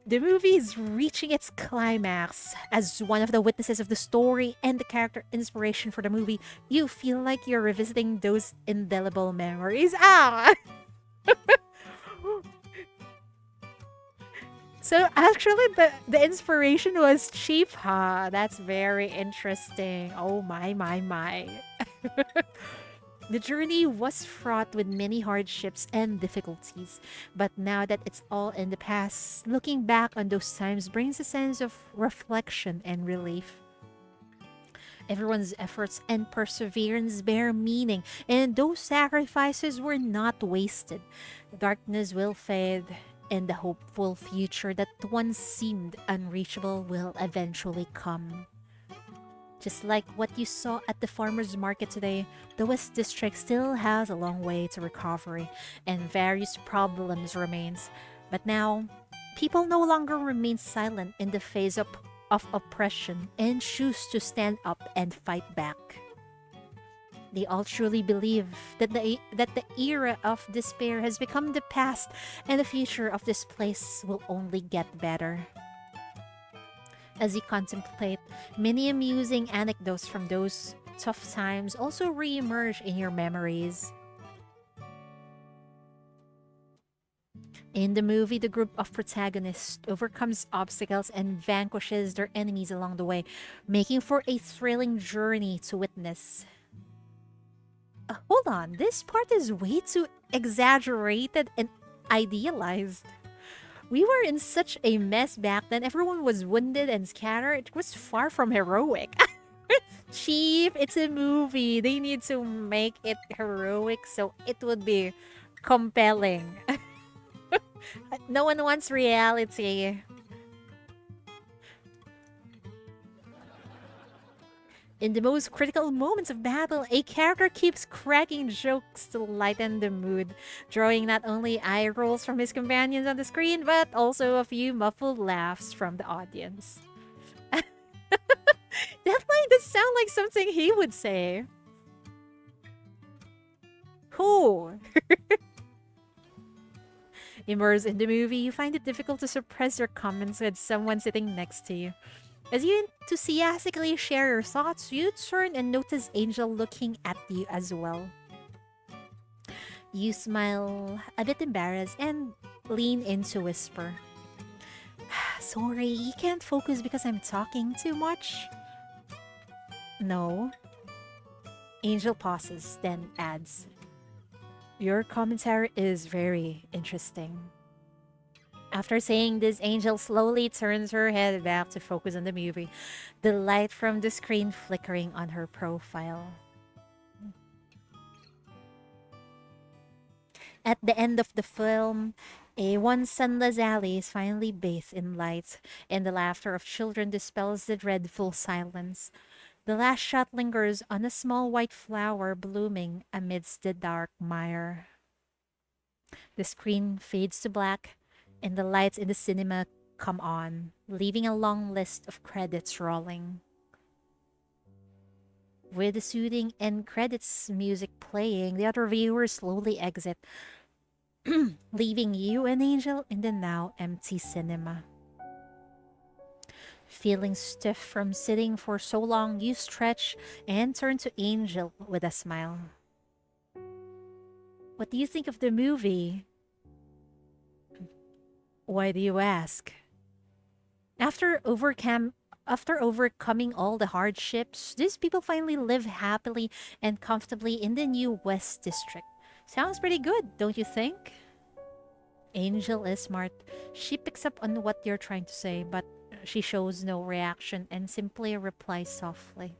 The movie is reaching its climax. As one of the witnesses of the story and the character inspiration for the movie, you feel like you're revisiting those indelible memories. Ah! So actually, the inspiration was cheap, huh? That's very interesting. Oh my, my, my. The journey was fraught with many hardships and difficulties, but now that it's all in the past, looking back on those times brings a sense of reflection and relief. Everyone's efforts and perseverance bear meaning, and those sacrifices were not wasted. Darkness will fade, and the hopeful future that once seemed unreachable will eventually come. Just like what you saw at the farmers market today, the West District still has a long way to recovery, and various problems remains. But now, people no longer remain silent in the face of oppression and choose to stand up and fight back. They all truly believe that the era of despair has become the past, and the future of this place will only get better. As you contemplate, many amusing anecdotes from those tough times also re-emerge in your memories. In the movie, the group of protagonists overcomes obstacles and vanquishes their enemies along the way, making for a thrilling journey to witness. Hold on, this part is way too exaggerated and idealized. We were in such a mess back then. Everyone was wounded and scattered. It was far from heroic. Chief, it's a movie. They need to make it heroic so it would be compelling. No one wants reality. In the most critical moments of battle, a character keeps cracking jokes to lighten the mood, drawing not only eye rolls from his companions on the screen, but also a few muffled laughs from the audience. That line does sound like something he would say. Who? Immersed in the movie, you find it difficult to suppress your comments with someone sitting next to you. As you enthusiastically share your thoughts, you turn and notice Angel looking at you as well. You smile, a bit embarrassed, and lean in to whisper. Sorry, you can't focus because I'm talking too much? No. Angel pauses, then adds, Your commentary is very interesting. After saying this, Angel slowly turns her head back to focus on the movie, the light from the screen flickering on her profile. At the end of the film, a one sunless alley is finally bathed in light, and the laughter of children dispels the dreadful silence. The last shot lingers on a small white flower blooming amidst the dark mire. The screen fades to black, and the lights in the cinema come on, leaving a long list of credits rolling. With the soothing end credits music playing, the other viewers slowly exit, leaving you and Angel in the now empty cinema. Feeling stiff from sitting for so long, you stretch and turn to Angel with a smile. What do you think of the movie? Why do you ask? After overcoming all the hardships, these people finally live happily and comfortably in the new West District. Sounds pretty good, don't you think? Angel is smart. She picks up on what you're trying to say, but she shows no reaction and simply replies softly.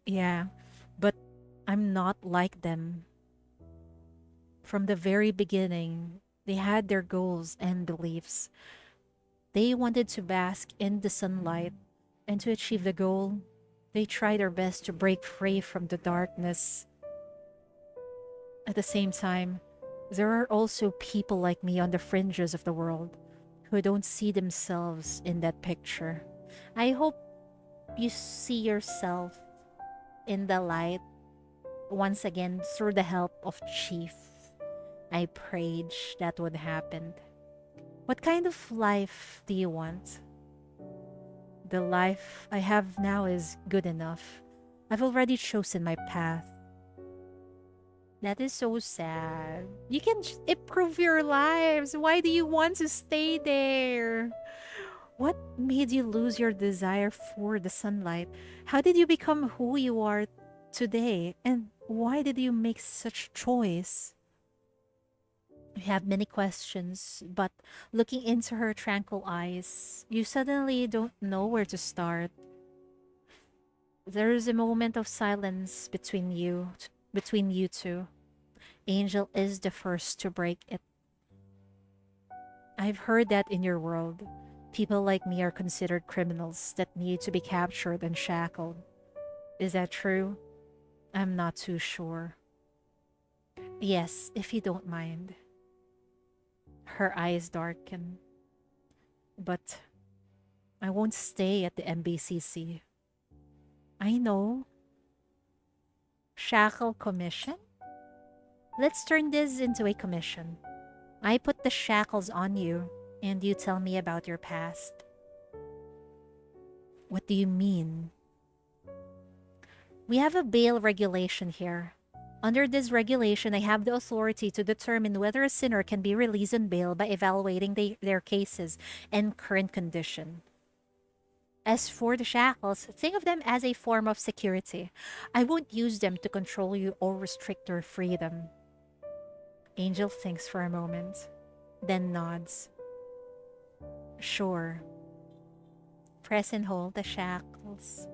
Yeah, but I'm not like them. From the very beginning, they had their goals and beliefs. They wanted to bask in the sunlight, and to achieve the goal, they tried their best to break free from the darkness. At the same time, there are also people like me on the fringes of the world who don't see themselves in that picture. I hope you see yourself in the light once again through the help of Chief. I prayed that would happen. What kind of life do you want? The life I have now is good enough. I've already chosen my path. That is so sad. You can improve your lives. Why do you want to stay there? What made you lose your desire for the sunlight? How did you become who you are today? And why did you make such choice? You have many questions, but looking into her tranquil eyes, you suddenly don't know where to start. There is a moment of silence between you two. Angel is the first to break it. I've heard that in your world, people like me are considered criminals that need to be captured and shackled. Is that true? I'm not too sure. Yes, if you don't mind. Her eyes darken. But I won't stay at the MBCC. I know. Shackle commission? Let's turn this into a commission. I put the shackles on you, and you tell me about your past. What do you mean? We have a bail regulation here. Under this regulation, I have the authority to determine whether a sinner can be released on bail by evaluating their cases and current condition. As for the shackles, think of them as a form of security. I won't use them to control you or restrict your freedom. Angel thinks for a moment, then nods. Sure. Press and hold the shackles.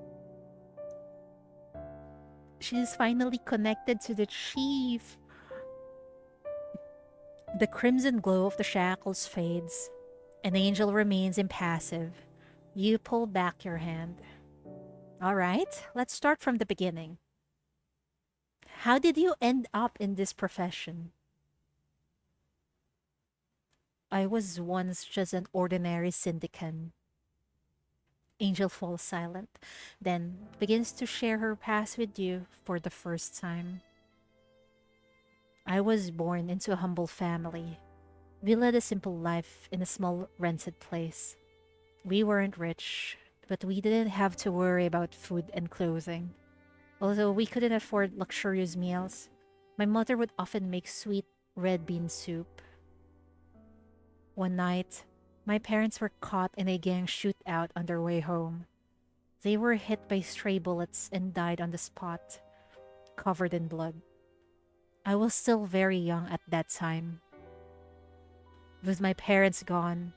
She is finally connected to the chief. The crimson glow of the shackles fades, and Angel remains impassive. You pull back your hand. All right, let's start from the beginning. How did you end up in this profession? I was once just an ordinary syndicant. Angel falls silent, then begins to share her past with you for the first time. I was born into a humble family. We led a simple life in a small rented place. We weren't rich, but we didn't have to worry about food and clothing. Although we couldn't afford luxurious meals, my mother would often make sweet red bean soup. One night, my parents were caught in a gang shootout on their way home. They were hit by stray bullets and died on the spot, covered in blood. I was still very young at that time. With my parents gone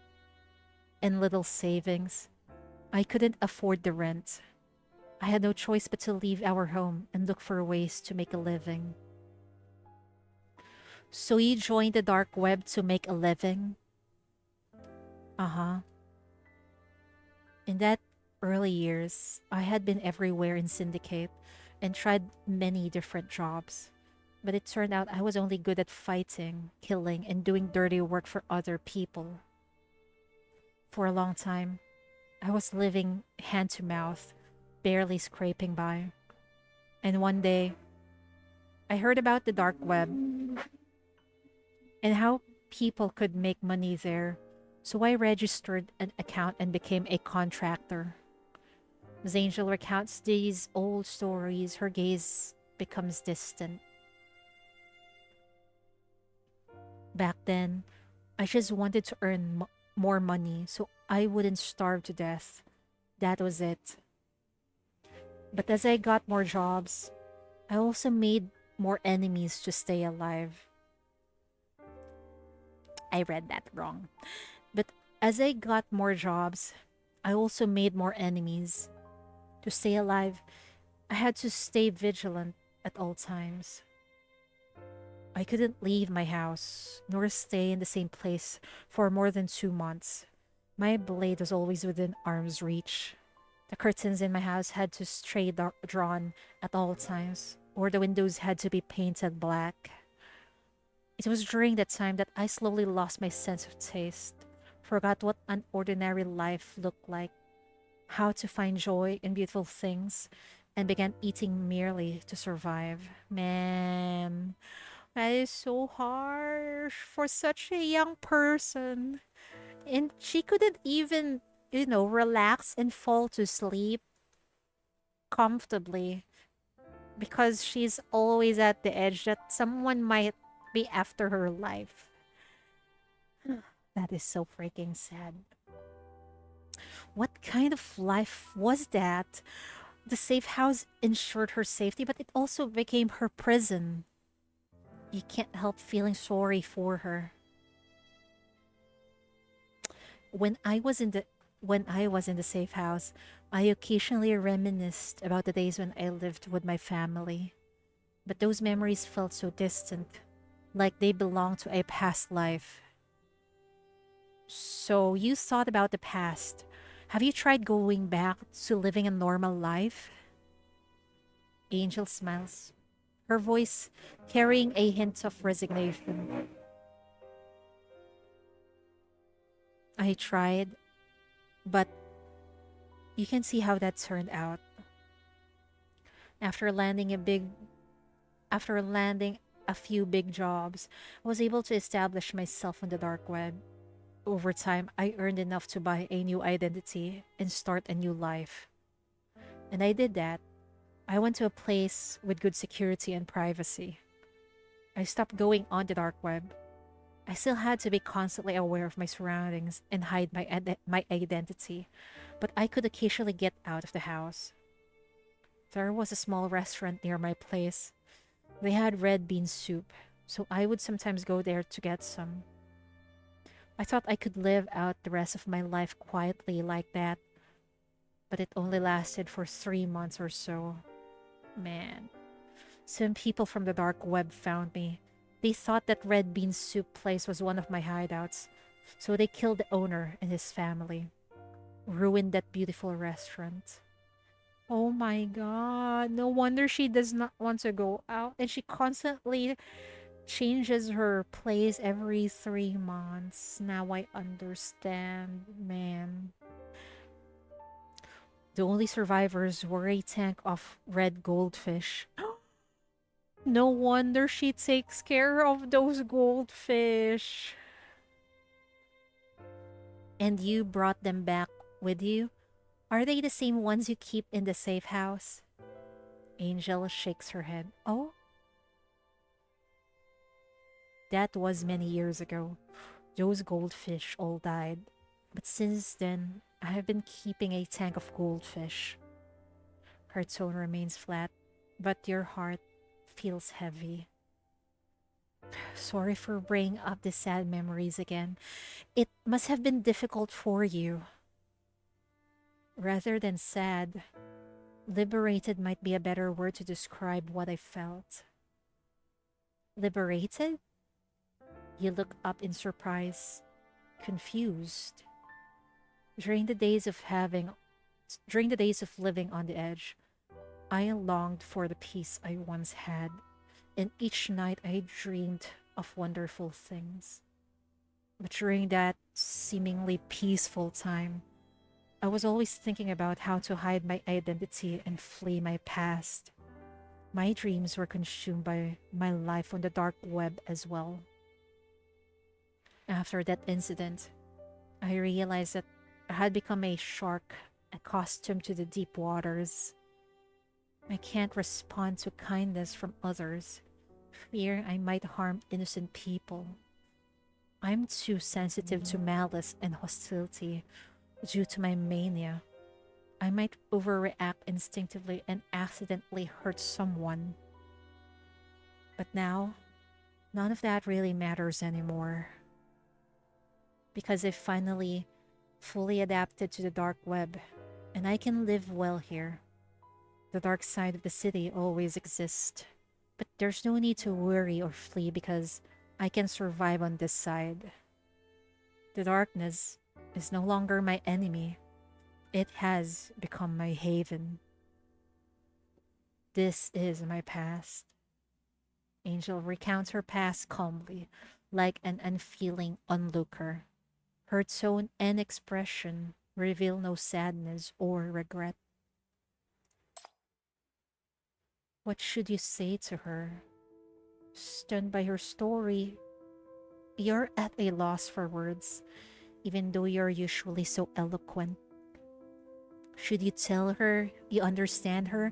and little savings, I couldn't afford the rent. I had no choice but to leave our home and look for ways to make a living. So you joined the dark web to make a living? Uh huh. In that early years, I had been everywhere in Syndicate and tried many different jobs. But it turned out I was only good at fighting, killing, and doing dirty work for other people. For a long time, I was living hand to mouth, barely scraping by. And one day, I heard about the dark web and how people could make money there. So I registered an account and became a contractor. As Angel recounts these old stories, her gaze becomes distant. Back then, I just wanted to earn more money so I wouldn't starve to death. That was it. But as I got more jobs, I also made more enemies to stay alive. I read that wrong. But as I got more jobs, I also made more enemies. To stay alive, I had to stay vigilant at all times. I couldn't leave my house, nor stay in the same place for more than 2 months. My blade was always within arm's reach. The curtains in my house had to stay drawn at all times, or the windows had to be painted black. It was during that time that I slowly lost my sense of taste, forgot what an ordinary life looked like, how to find joy in beautiful things, and began eating merely to survive. Man, that is so harsh for such a young person. And she couldn't even, relax and fall to sleep comfortably because she's always at the edge that someone might be after her life. That is so freaking sad. What kind of life was that? The safe house ensured her safety, but it also became her prison. You can't help feeling sorry for her. When I was in the when I was in the safe house, I occasionally reminisced about the days when I lived with my family. But those memories felt so distant, like they belonged to a past life. So you thought about the past. Have you tried going back to living a normal life? Angel smiles, her voice carrying a hint of resignation. I tried, but you can see how that turned out. After landing a big After landing a few big jobs, I was able to establish myself on the dark web. Over time, I earned enough to buy a new identity and start a new life. And I did that. I went to a place with good security and privacy. I stopped going on the dark web. I still had to be constantly aware of my surroundings and hide my identity, but I could occasionally get out of the house. There was a small restaurant near my place. They had red bean soup, so I would sometimes go there to get some. I thought I could live out the rest of my life quietly like that, but it only lasted for 3 months or so. Man, some people from the dark web found me. They thought that red bean soup place was one of my hideouts, so they killed the owner and his family, ruined that beautiful restaurant. Oh my god, no wonder she does not want to go out, and she constantly changes her place every 3 months. Now I understand, man. The only survivors were a tank of red goldfish. No wonder she takes care of those goldfish. And you brought them back with you? Are they the same ones you keep in the safe house? Angel shakes her head. Oh, that was many years ago. Those goldfish all died. But since then, I have been keeping a tank of goldfish. Her tone remains flat, but your heart feels heavy. Sorry for bringing up the sad memories again. It must have been difficult for you. Rather than sad, liberated might be a better word to describe what I felt. Liberated? You look up in surprise, confused. During the days of having during the days of living on the edge, I longed for the peace I once had, and each night I dreamed of wonderful things. But during that seemingly peaceful time, I was always thinking about how to hide my identity and flee my past. My dreams were consumed by my life on the dark web as well. After that incident, I realized that I had become a shark accustomed to the deep waters. I can't respond to kindness from others, fear I might harm innocent people. I'm too sensitive to malice and hostility due to my mania. I might overreact instinctively and accidentally hurt someone. But now, none of that really matters anymore because I've finally fully adapted to the dark web and I can live well here. The dark side of the city always exists, but there's no need to worry or flee because I can survive on this side. The darkness is no longer my enemy, it has become my haven. This is my past. Angel recounts her past calmly, like an unfeeling onlooker. Her tone and expression reveal no sadness or regret. What should you say to her? Stunned by her story, you're at a loss for words, even though you're usually so eloquent. Should you tell her you understand her,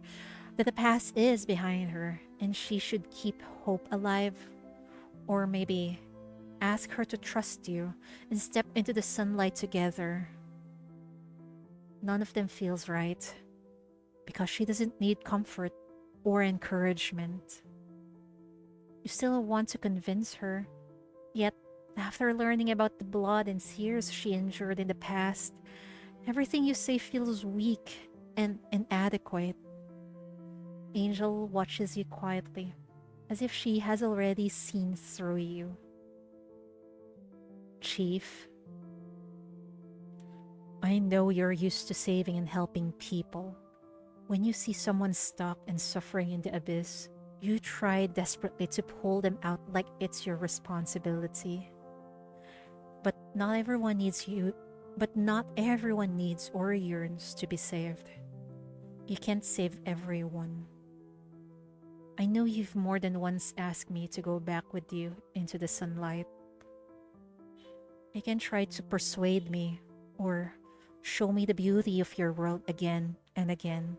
that the past is behind her and she should keep hope alive? Or maybe ask her to trust you and step into the sunlight together? None of them feels right because she doesn't need comfort or encouragement. You still want to convince her, yet after learning about the blood and tears she endured in the past, everything you say feels weak and inadequate. Angel watches you quietly, as if she has already seen through you. Chief, I know you're used to saving and helping people. When you see someone stuck and suffering in the abyss, you try desperately to pull them out like it's your responsibility. But not everyone needs you, but not everyone needs or yearns to be saved. You can't save everyone. I know you've more than once asked me to go back with you into the sunlight. You can try to persuade me or show me the beauty of your world again and again.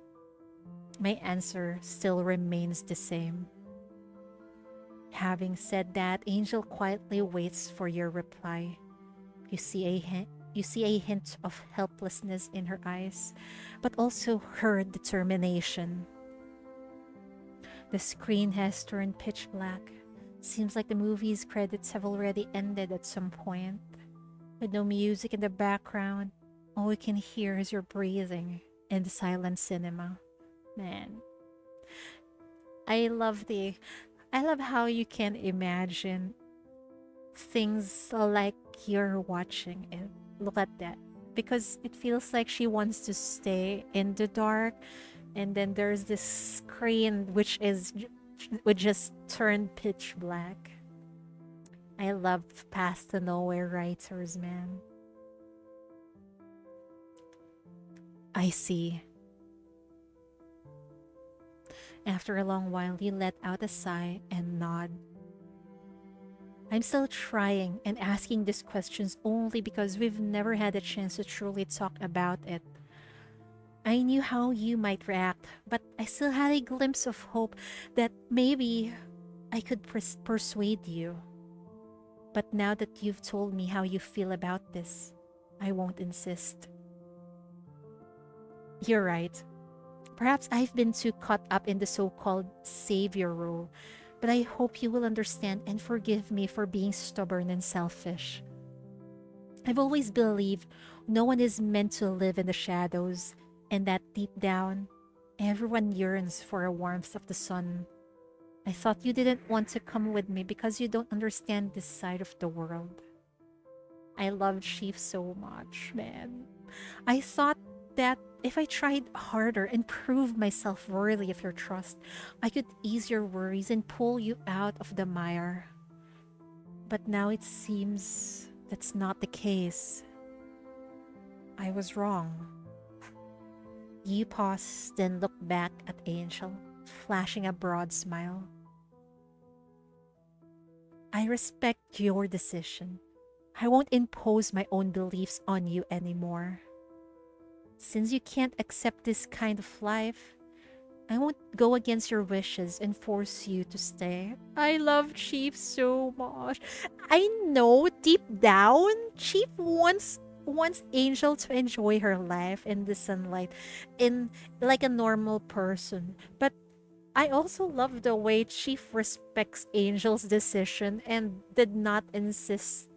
My answer still remains the same. Having said that, Angel quietly waits for your reply. You see you see a hint of helplessness in her eyes, but also her determination. The screen has turned pitch black. Seems like the movie's credits have already ended at some point. With no music in the background, all we can hear is your breathing in the silent cinema. Man, I love the I love how you can imagine things like you're watching it. Look at that. Because it feels like she wants to stay in the dark, and then there's this screen which just turned pitch black. I love Path to Nowhere writers, man. I see. After a long while, you let out a sigh and nod. I'm still trying and asking these questions only because we've never had a chance to truly talk about it. I knew how you might react, but I still had a glimpse of hope that maybe I could persuade you. But now that you've told me how you feel about this, I won't insist. You're right. Perhaps I've been too caught up in the so called savior role, but I hope you will understand and forgive me for being stubborn and selfish. I've always believed no one is meant to live in the shadows, and that deep down, everyone yearns for a warmth of the sun. I thought you didn't want to come with me because you don't understand this side of the world. I loved Chief so much, man. I thought that if I tried harder and proved myself worthy of your trust, I could ease your worries and pull you out of the mire. But now it seems that's not the case. I was wrong. You paused, then looked back at Angel, flashing a broad smile. I respect your decision. I won't impose my own beliefs on you anymore. Since you can't accept this kind of life, I won't go against your wishes and force you to stay. I love Chief so much. I know deep down, Chief wants Angel to enjoy her life in the sunlight in like a normal person. But I also love the way Chief respects Angel's decision and did not insist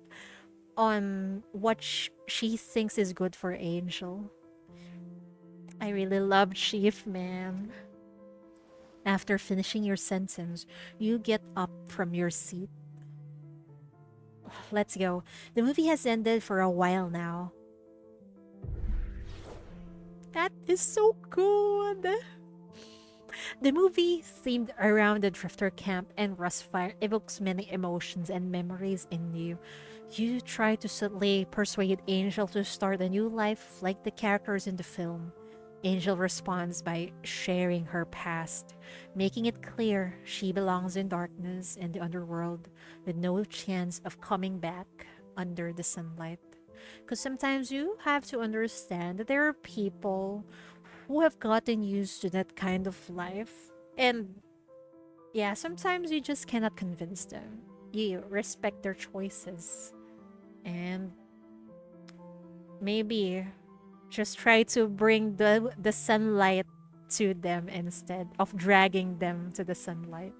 on what she thinks is good for Angel. I really love Chief, man. After finishing your sentence, you get up from your seat. Let's go. The movie has ended for a while now. That is so good. The movie, themed around the drifter camp and rust fire, evokes many emotions and memories in you. You try to subtly persuade Angel to start a new life like the characters in the film. Angel responds by sharing her past, making it clear she belongs in darkness and the underworld with no chance of coming back under the sunlight. Because sometimes you have to understand that there are people who have gotten used to that kind of life. And yeah, sometimes you just cannot convince them. You respect their choices. And maybe just try to bring the sunlight to them instead of dragging them to the sunlight.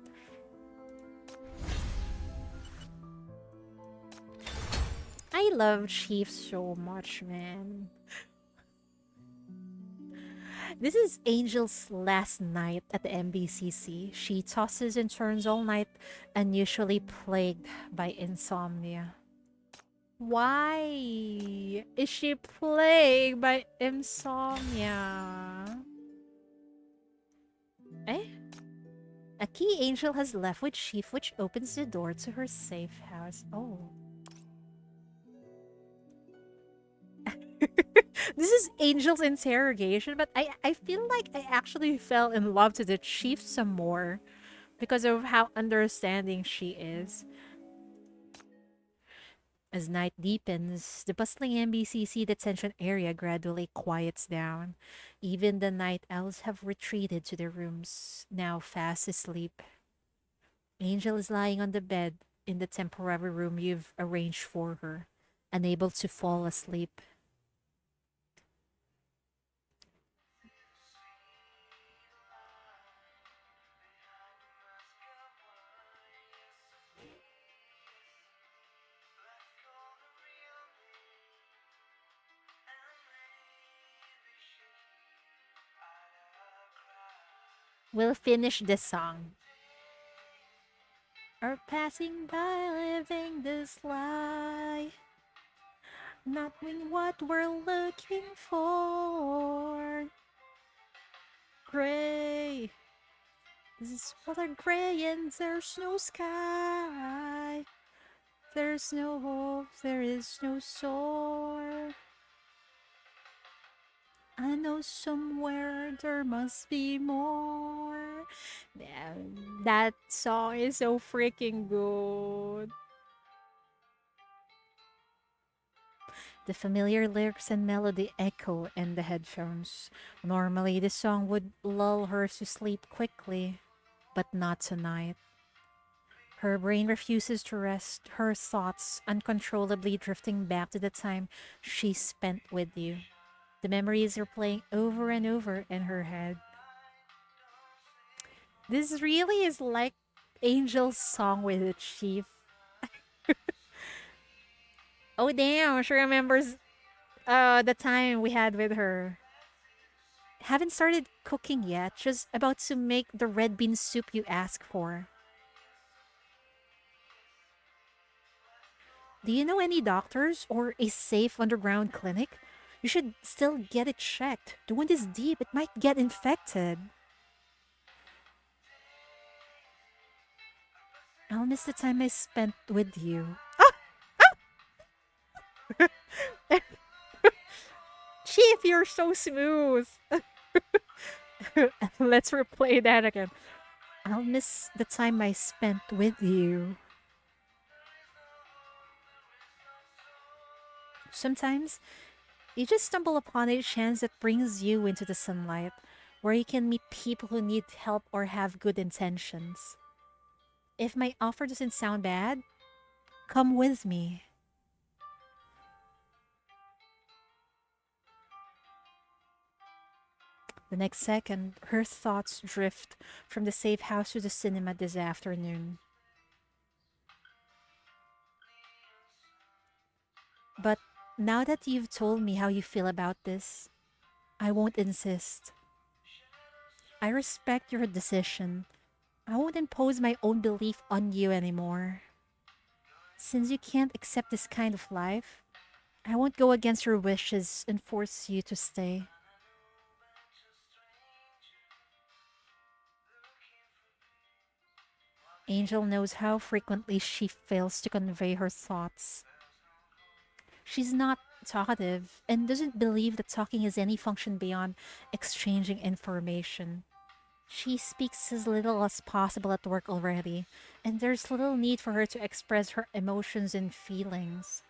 I love Chief so much, man. This is Angel's last night at the MBCC. She tosses and turns all night, unusually plagued by insomnia. Why is she plagued by insomnia? Eh? A key Angel has left with Chief, which opens the door to her safe house. Oh. This is Angel's interrogation, but I feel like I actually fell in love to the Chief some more because of how understanding she is. As night deepens, the bustling MBCC detention area gradually quiets down. Even the night owls have retreated to their rooms, now fast asleep. Angel is lying on the bed in the temporary room you've arranged for her, unable to fall asleep. We'll finish this song. Are passing by living this life, not knowing what we're looking for. Gray. This is what are gray and there's no sky. There's no hope, there is no soar. I know somewhere there must be more. That song is so freaking good. The familiar lyrics and melody echo in the headphones. Normally, the song would lull her to sleep quickly, but not tonight. Her brain refuses to rest, her thoughts uncontrollably drifting back to the time she spent with you. The memories are playing over and over in her head. This really is like Angel's song with the chief. Oh damn, she remembers the time we had with her. Haven't started cooking yet, just about to make the red bean soup you asked for. Do you know any doctors or a safe underground clinic? You should still get it checked. The wound is deep, it might get infected. I'll miss the time I spent with you. Chief, you're so smooth. Let's replay that again. I'll miss the time I spent with you. Sometimes you just stumble upon a chance that brings you into the sunlight, where you can meet people who need help or have good intentions. If my offer doesn't sound bad, come with me. The next second, her thoughts drift from the safe house to the cinema this afternoon. But now that you've told me how you feel about this, I won't insist. I respect your decision. I won't impose my own belief on you anymore. Since you can't accept this kind of life, I won't go against your wishes and force you to stay. Angel knows how frequently she fails to convey her thoughts. She's not talkative and doesn't believe that talking has any function beyond exchanging information. She speaks as little as possible at work already, and there's little need for her to express her emotions and feelings.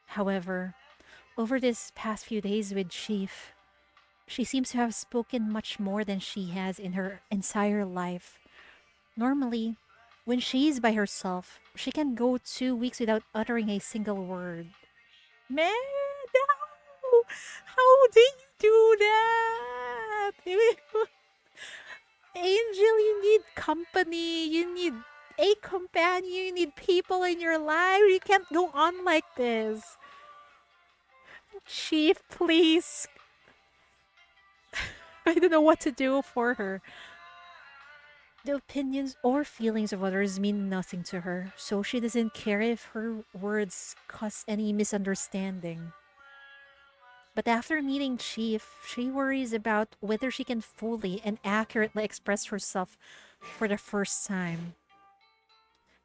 However, over this past few days with Chief, she seems to have spoken much more than she has in her entire life. Normally, when she's by herself, she can go 2 weeks without uttering a single word. Man, no! How did you do that? Angel, you need company. You need a companion. You need people in your life. You can't go on like this. Chief, please. I don't know what to do for her. The opinions or feelings of others mean nothing to her, so she doesn't care if her words cause any misunderstanding. But after meeting Chief, she worries about whether she can fully and accurately express herself for the first time.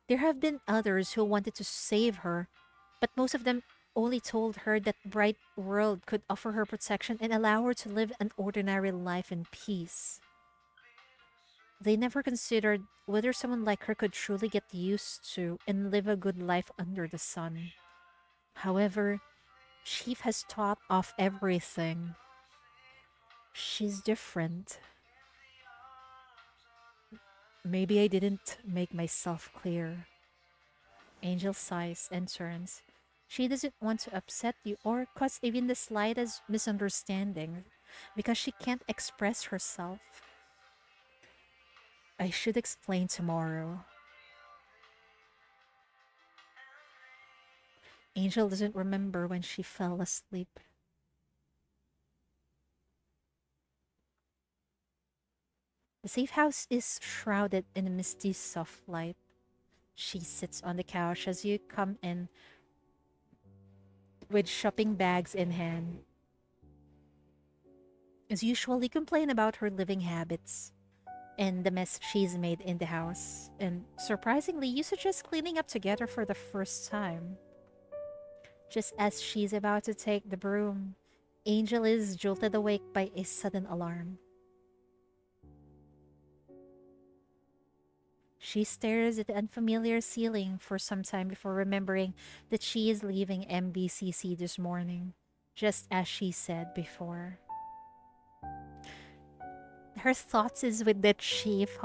There have been others who wanted to save her, but most of them only told her that bright world could offer her protection and allow her to live an ordinary life in peace. They never considered whether someone like her could truly get used to and live a good life under the sun. However, Chief has taught off everything. She's different. Maybe I didn't make myself clear. Angel sighs and turns. She doesn't want to upset you or cause even the slightest misunderstanding because she can't express herself. I should explain tomorrow. Angel doesn't remember when she fell asleep. The safe house is shrouded in a misty soft light. She sits on the couch as you come in with shopping bags in hand. As usual, you complain about her living habits and the mess she's made in the house. And surprisingly, you suggest cleaning up together for the first time. Just as she's about to take the broom, Angel is jolted awake by a sudden alarm. She stares at the unfamiliar ceiling for some time before remembering that she is leaving MBCC this morning, just as she said before. Her thoughts is with the chief.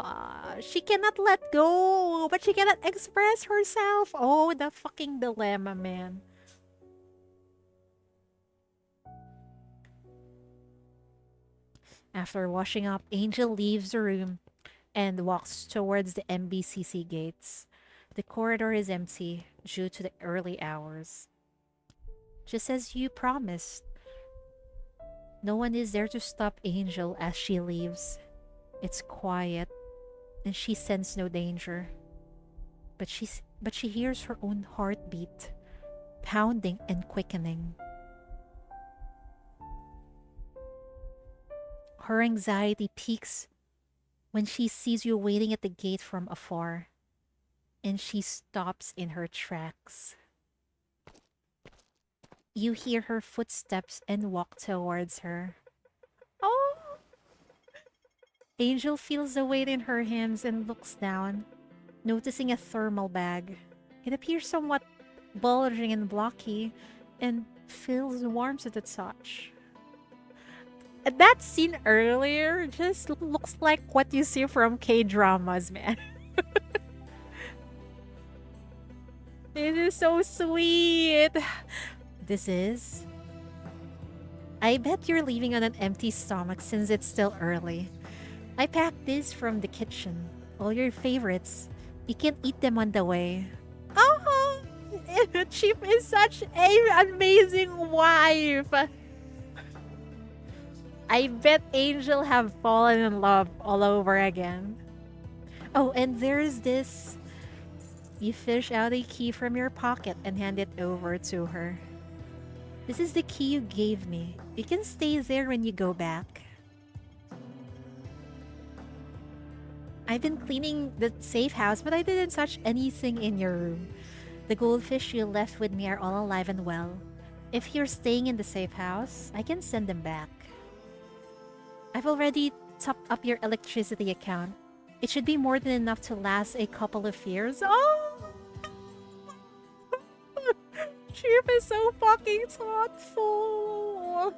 She cannot let go, but she cannot express herself. Oh, the fucking dilemma, man. After washing up, Angel leaves the room and walks towards the MBCC gates. The corridor is empty due to the early hours. Just as you promised, no one is there to stop Angel as she leaves. It's quiet, and she senses no danger. But she hears her own heartbeat, pounding and quickening. Her anxiety peaks when she sees you waiting at the gate from afar, and she stops in her tracks. You hear her footsteps and walk towards her. Oh! Angel feels the weight in her hands and looks down, noticing a thermal bag. It appears somewhat bulging and blocky and feels warm to the touch. That scene earlier just looks like what you see from K-dramas, man. It is so sweet. This is... I bet you're leaving on an empty stomach since it's still early. I packed this from the kitchen. All your favorites. You can eat them on the way. Oh, Chief is such an amazing wife. I bet Angel have fallen in love all over again. Oh, and there's this. You fish out a key from your pocket and hand it over to her. This is the key you gave me. You can stay there when you go back. I've been cleaning the safe house, but I didn't touch anything in your room. The goldfish you left with me are all alive and well. If you're staying in the safe house, I can send them back. I've already topped up your electricity account. It should be more than enough to last a couple of years. Oh! Chirp is so fucking thoughtful.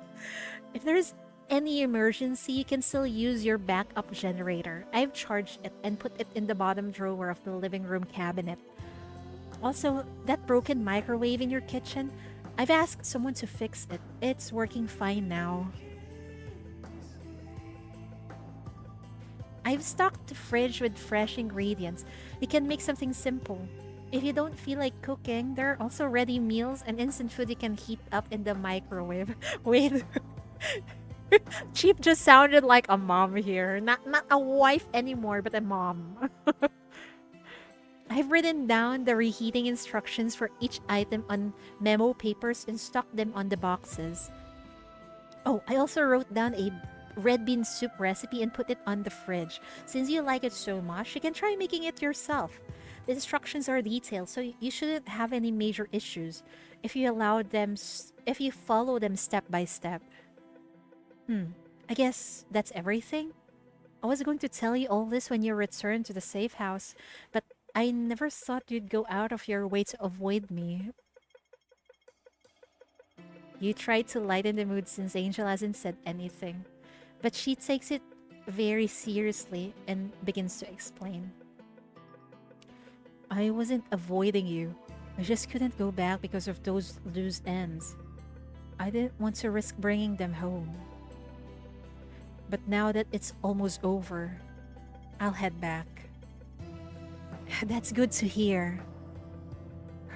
If there's any emergency, you can still use your backup generator. I've charged it and put it in the bottom drawer of the living room cabinet. Also, that broken microwave in your kitchen, I've asked someone to fix it. It's working fine now. I've stocked the fridge with fresh ingredients. You can make something simple. If you don't feel like cooking, there are also ready meals and instant food you can heat up in the microwave. Wait. Cheap just sounded like a mom here. Not a wife anymore, but a mom. I've written down the reheating instructions for each item on memo papers and stuck them on the boxes. Oh, I also wrote down a red bean soup recipe and put it on the fridge. Since you like it so much, you can try making it yourself. The instructions are detailed, so you shouldn't have any major issues if you if you follow them step by step. I guess that's everything. I was going to tell you all this when you return to the safe house, but I never thought you'd go out of your way to avoid me. You tried to lighten the mood since Angel hasn't said anything, but she takes it very seriously and begins to explain. I wasn't avoiding you. I just couldn't go back because of those loose ends. I didn't want to risk bringing them home. But now that it's almost over, I'll head back. That's good to hear.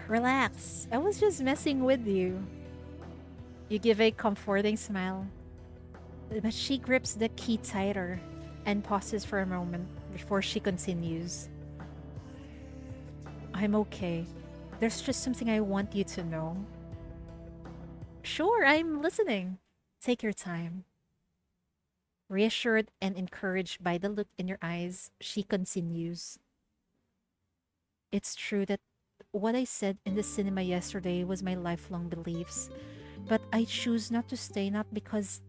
Relax. I was just messing with you. You give a comforting smile, but she grips the key tighter and pauses for a moment before she continues. I'm okay. There's just something I want you to know. Sure, I'm listening. Take your time. Reassured and encouraged by the look in your eyes, she continues. It's true that what I said in the cinema yesterday was my lifelong beliefs, but I choose not to stay not because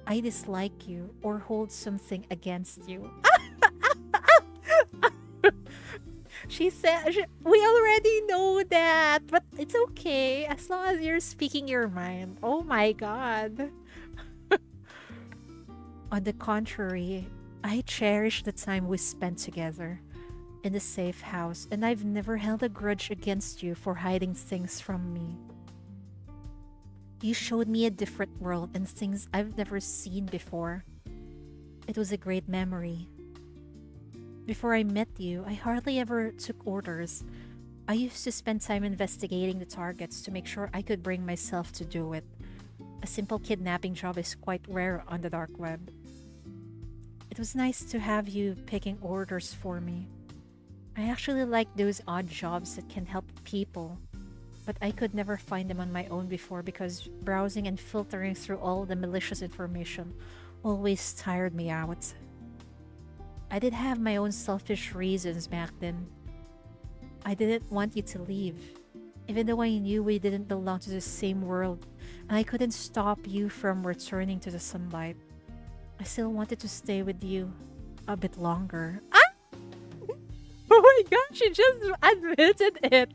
I dislike you or hold something against you. She said, we already know that, but it's okay as long as you're speaking your mind. Oh my god. On the contrary, I cherish the time we spent together in the safe house, and I've never held a grudge against you for hiding things from me. You showed me a different world and things I've never seen before. It was a great memory. Before I met you, I hardly ever took orders. I used to spend time investigating the targets to make sure I could bring myself to do it. A simple kidnapping job is quite rare on the dark web. It was nice to have you picking orders for me. I actually like those odd jobs that can help people, but I could never find them on my own before because browsing and filtering through all the malicious information always tired me out. I did have my own selfish reasons back then. I didn't want you to leave, even though I knew we didn't belong to the same world, and I couldn't stop you from returning to the sunlight. I still wanted to stay with you a bit longer. Ah! Oh my god, she just admitted it.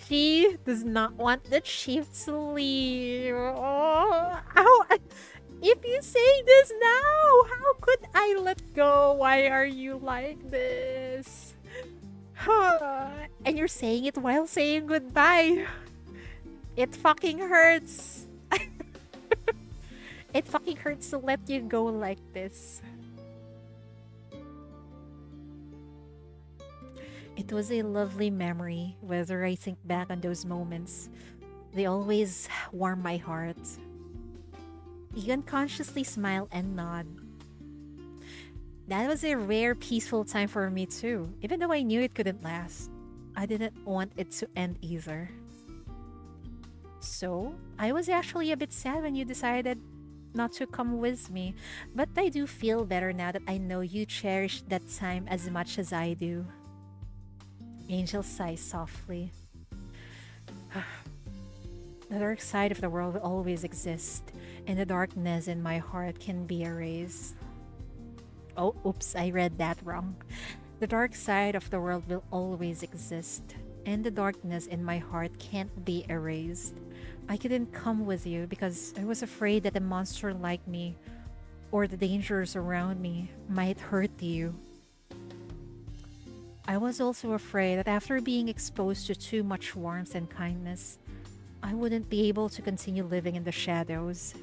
She does not want the chief to leave. Oh, how? If you say this now, how could I let go? Why are you like this? And you're saying it while saying goodbye. It fucking hurts. It fucking hurts to let you go like this. It was a lovely memory, whether I think back on those moments. They always warm my heart. You unconsciously smile and nod. That was a rare, peaceful time for me too, even though I knew it couldn't last. I didn't want it to end either. So, I was actually a bit sad when you decided not to come with me, but I do feel better now that I know you cherish that time as much as I do. Angel sighs softly. The dark side of the world will always exist, and the darkness in my heart can be erased. Oh, oops, I read that wrong. The dark side of the world will always exist, and the darkness in my heart can't be erased. I couldn't come with you because I was afraid that a monster like me or the dangers around me might hurt you. I was also afraid that after being exposed to too much warmth and kindness, I wouldn't be able to continue living in the shadows.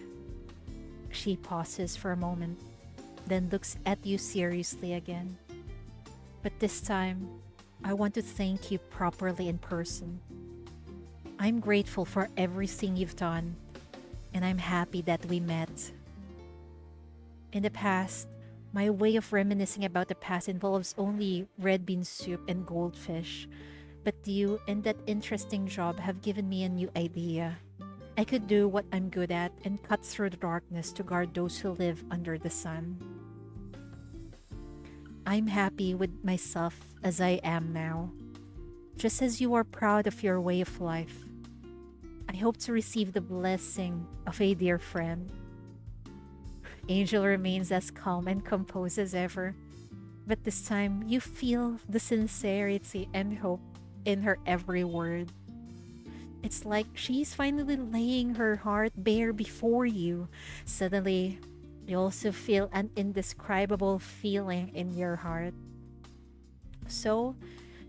She pauses for a moment, then looks at you seriously again. But this time, I want to thank you properly in person. I'm grateful for everything you've done, and I'm happy that we met. In the past, my way of reminiscing about the past involves only red bean soup and goldfish, but you and that interesting job have given me a new idea. I could do what I'm good at and cut through the darkness to guard those who live under the sun. I'm happy with myself as I am now, just as you are proud of your way of life. I hope to receive the blessing of a dear friend. Angel remains as calm and composed as ever, but this time you feel the sincerity and hope in her every word. It's like she's finally laying her heart bare before you. Suddenly, You also feel an indescribable feeling in your heart. So,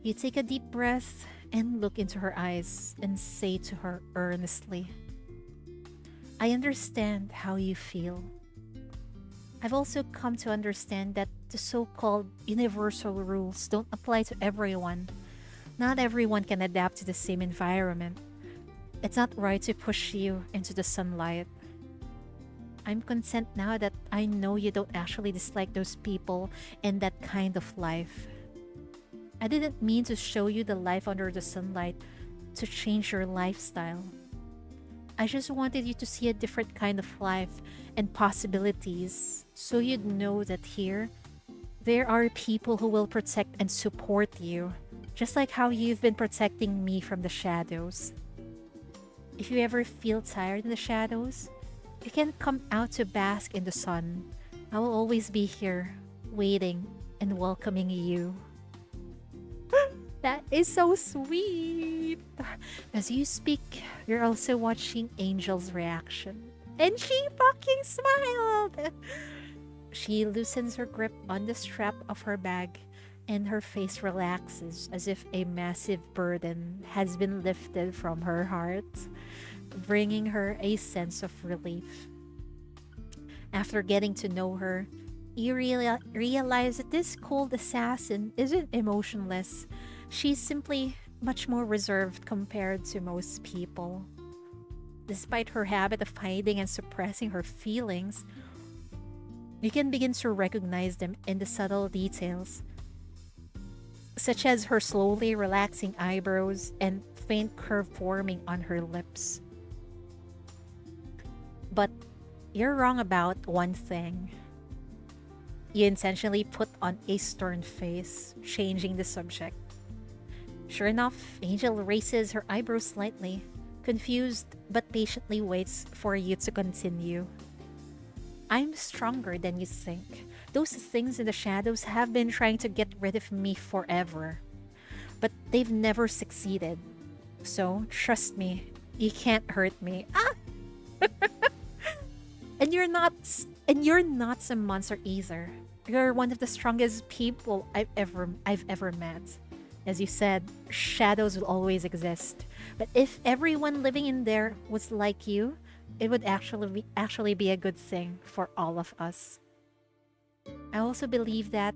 you take a deep breath and look into her eyes and say to her earnestly, I understand how you feel. I've also come to understand that the so called universal rules don't apply to everyone. Not everyone can adapt to the same environment. It's not right to push you into the sunlight. I'm content now that I know you don't actually dislike those people and that kind of life. I didn't mean to show you the life under the sunlight to change your lifestyle. I just wanted you to see a different kind of life and possibilities so you'd know that here, there are people who will protect and support you, just like how you've been protecting me from the shadows. If you ever feel tired in the shadows, you can come out to bask in the sun. I will always be here, waiting and welcoming you. That is so sweet. As you speak, you're also watching Angel's reaction. And she fucking smiled. She loosens her grip on the strap of her bag, and her face relaxes as if a massive burden has been lifted from her heart, bringing her a sense of relief. After getting to know her, you realize that this cold assassin isn't emotionless. She's simply much more reserved compared to most people. Despite her habit of hiding and suppressing her feelings, you can begin to recognize them in the subtle details, such as her slowly relaxing eyebrows and faint curve forming on her lips. But you're wrong about one thing. You intentionally put on a stern face, changing the subject. Sure enough, Angel raises her eyebrows slightly, confused but patiently waits for you to continue. I'm stronger than you think. Those things in the shadows have been trying to get rid of me forever, but they've never succeeded. So, trust me, you can't hurt me. Ah! And you're not some monster either. You're one of the strongest people I've ever met. As you said, shadows will always exist. But if everyone living in there was like you, it would actually be a good thing for all of us. I also believe that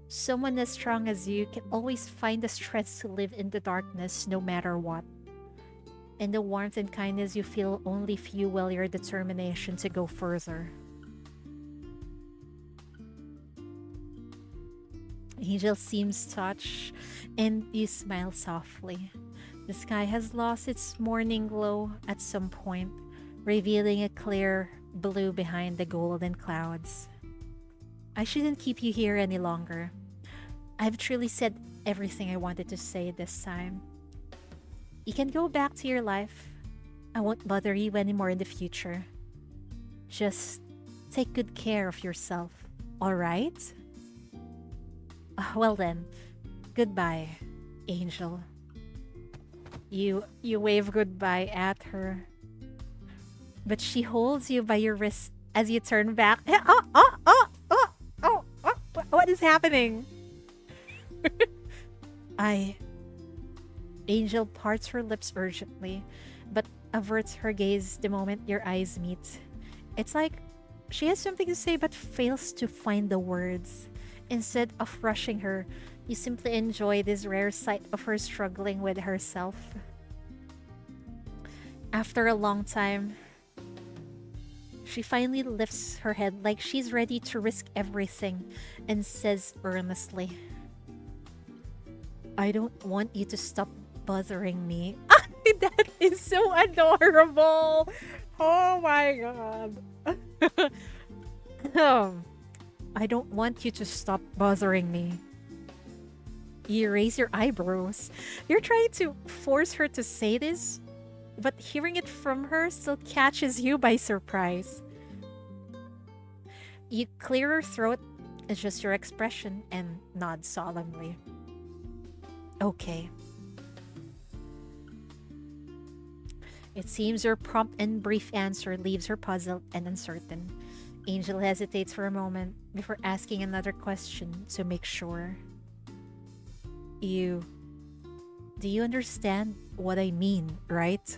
someone as strong as you can always find the strength to live in the darkness no matter what. And the warmth and kindness you feel only fuel your determination to go further. Angel seems touched, and you smile softly. The sky has lost its morning glow at some point, revealing a clear blue behind the golden clouds. I shouldn't keep you here any longer. I've truly said everything I wanted to say this time. You can go back to your life. I won't bother you anymore in the future. Just take good care of yourself, alright? Well then, goodbye, Angel. You wave goodbye at her, but she holds you by your wrist as you turn back. What is happening? I Angel parts her lips urgently, but averts her gaze the moment your eyes meet. It's like she has something to say but fails to find the words. Instead of rushing her, you simply enjoy this rare sight of her struggling with herself. After a long time, she finally lifts her head like she's ready to risk everything and says earnestly, I don't want you to stop bothering me. That is so adorable. Oh my god. I don't want you to stop bothering me. You raise your eyebrows. You're trying to force her to say this, but hearing it from her still catches you by surprise. You clear your throat, adjust your expression, and nod solemnly. Okay. It seems your prompt and brief answer leaves her puzzled and uncertain. Angel hesitates for a moment before asking another question to make sure. You, do you understand what I mean, right?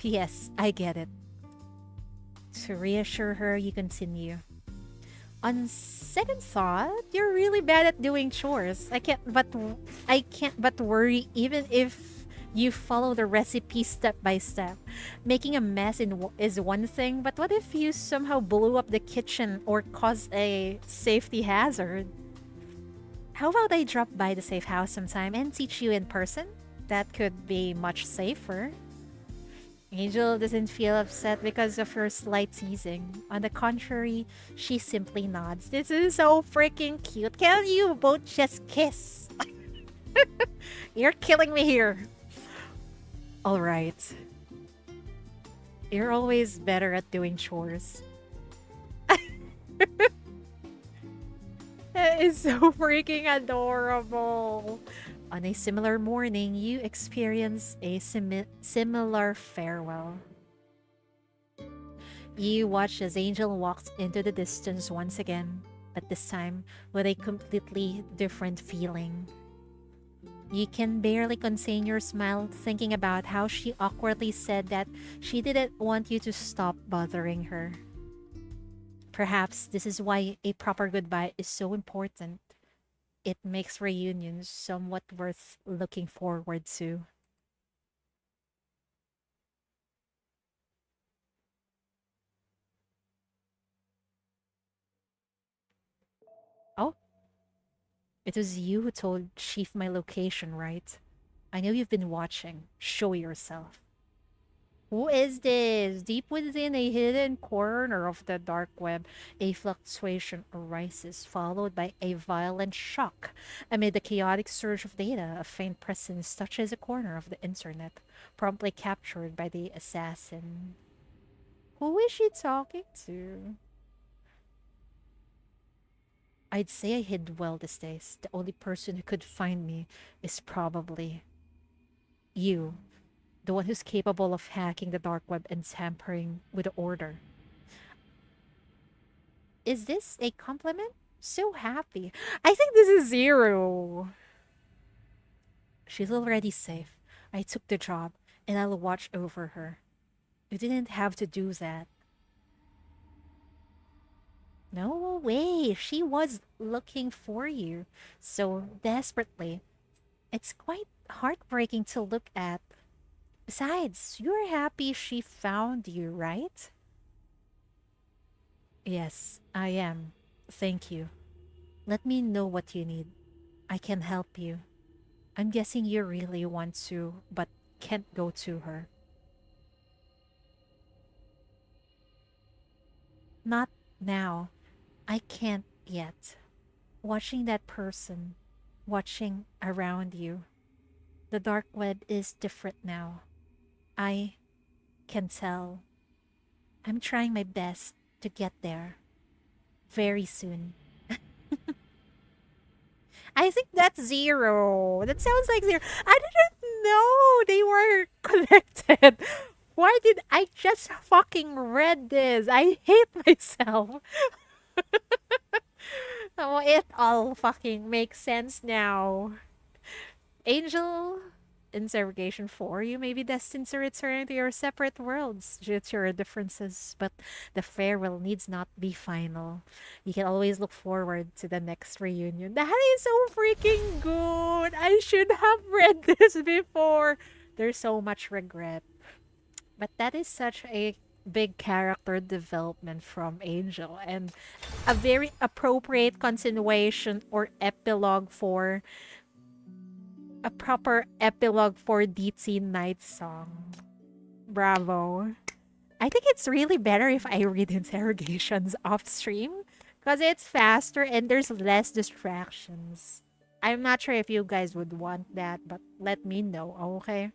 Yes, I get it. To reassure her, you continue. On second thought, you're really bad at doing chores. I can't but worry even if you follow the recipe step by step. Making a mess is one thing, but what if you somehow blew up the kitchen or cause a safety hazard? How about I drop by the safe house sometime and teach you in person? That could be much safer. Angel doesn't feel upset because of her slight teasing. On the contrary, she simply nods. This is so freaking cute. Can you both just kiss? You're killing me here. All right. You're always better at doing chores. That is so freaking adorable. On a similar morning, you experience a similar farewell. You watch as Angel walks into the distance once again, but this time with a completely different feeling. You can barely contain your smile thinking about how she awkwardly said that she didn't want you to stop bothering her. Perhaps this is why a proper goodbye is so important. It makes reunions somewhat worth looking forward to. Oh, it was you who told Chief my location, right? I know you've been watching. Show yourself. Who is this? Deep within a hidden corner of the dark web, a fluctuation arises, followed by a violent shock. Amid the chaotic surge of data, a faint presence touches a corner of the internet, promptly captured by the assassin. Who is she talking to? I'd say I hid well these days. The only person who could find me is probably you, the one who's capable of hacking the dark web and tampering with the order. Is this a compliment? So happy. I think this is zero. She's already safe. I took the job and I'll watch over her. You didn't have to do that. No way. She was looking for you so desperately. It's quite heartbreaking to look at. Besides, you're happy she found you, right? Yes, I am. Thank you. Let me know what you need. I can help you. I'm guessing you really want to, but can't go to her. Not now. I can't yet. Watching that person, watching around you. The dark web is different now. I can tell. I'm trying my best to get there very soon. I think that's zero. That sounds like zero. I didn't know they were connected. Why did I just fucking read this? I hate myself. Oh, it all fucking makes sense now. Angel, interrogation 4, you may be destined to return to your separate worlds due to your differences, but the farewell needs not be final. You can always look forward to the next reunion. That is so freaking good! I should have read this before. There's so much regret. But that is such a big character development from Angel and a very appropriate continuation or epilogue for a proper epilogue for DT Night Song. Bravo. I think it's really better if I read interrogations off stream because it's faster and there's less distractions. I'm not sure if you guys would want that, but let me know, okay?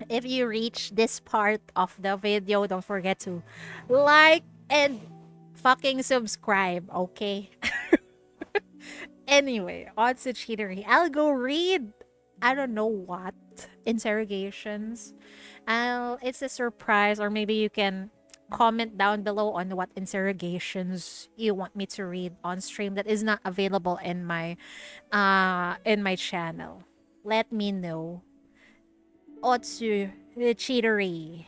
If you reach this part of the video, don't forget to like and fucking subscribe, okay? Anyway, on to cheatery. I'll go read I don't know what interrogations. It's a surprise, or maybe you can comment down below on what interrogations you want me to read on stream that is not available in my channel. Let me know. Otsu Cheatery.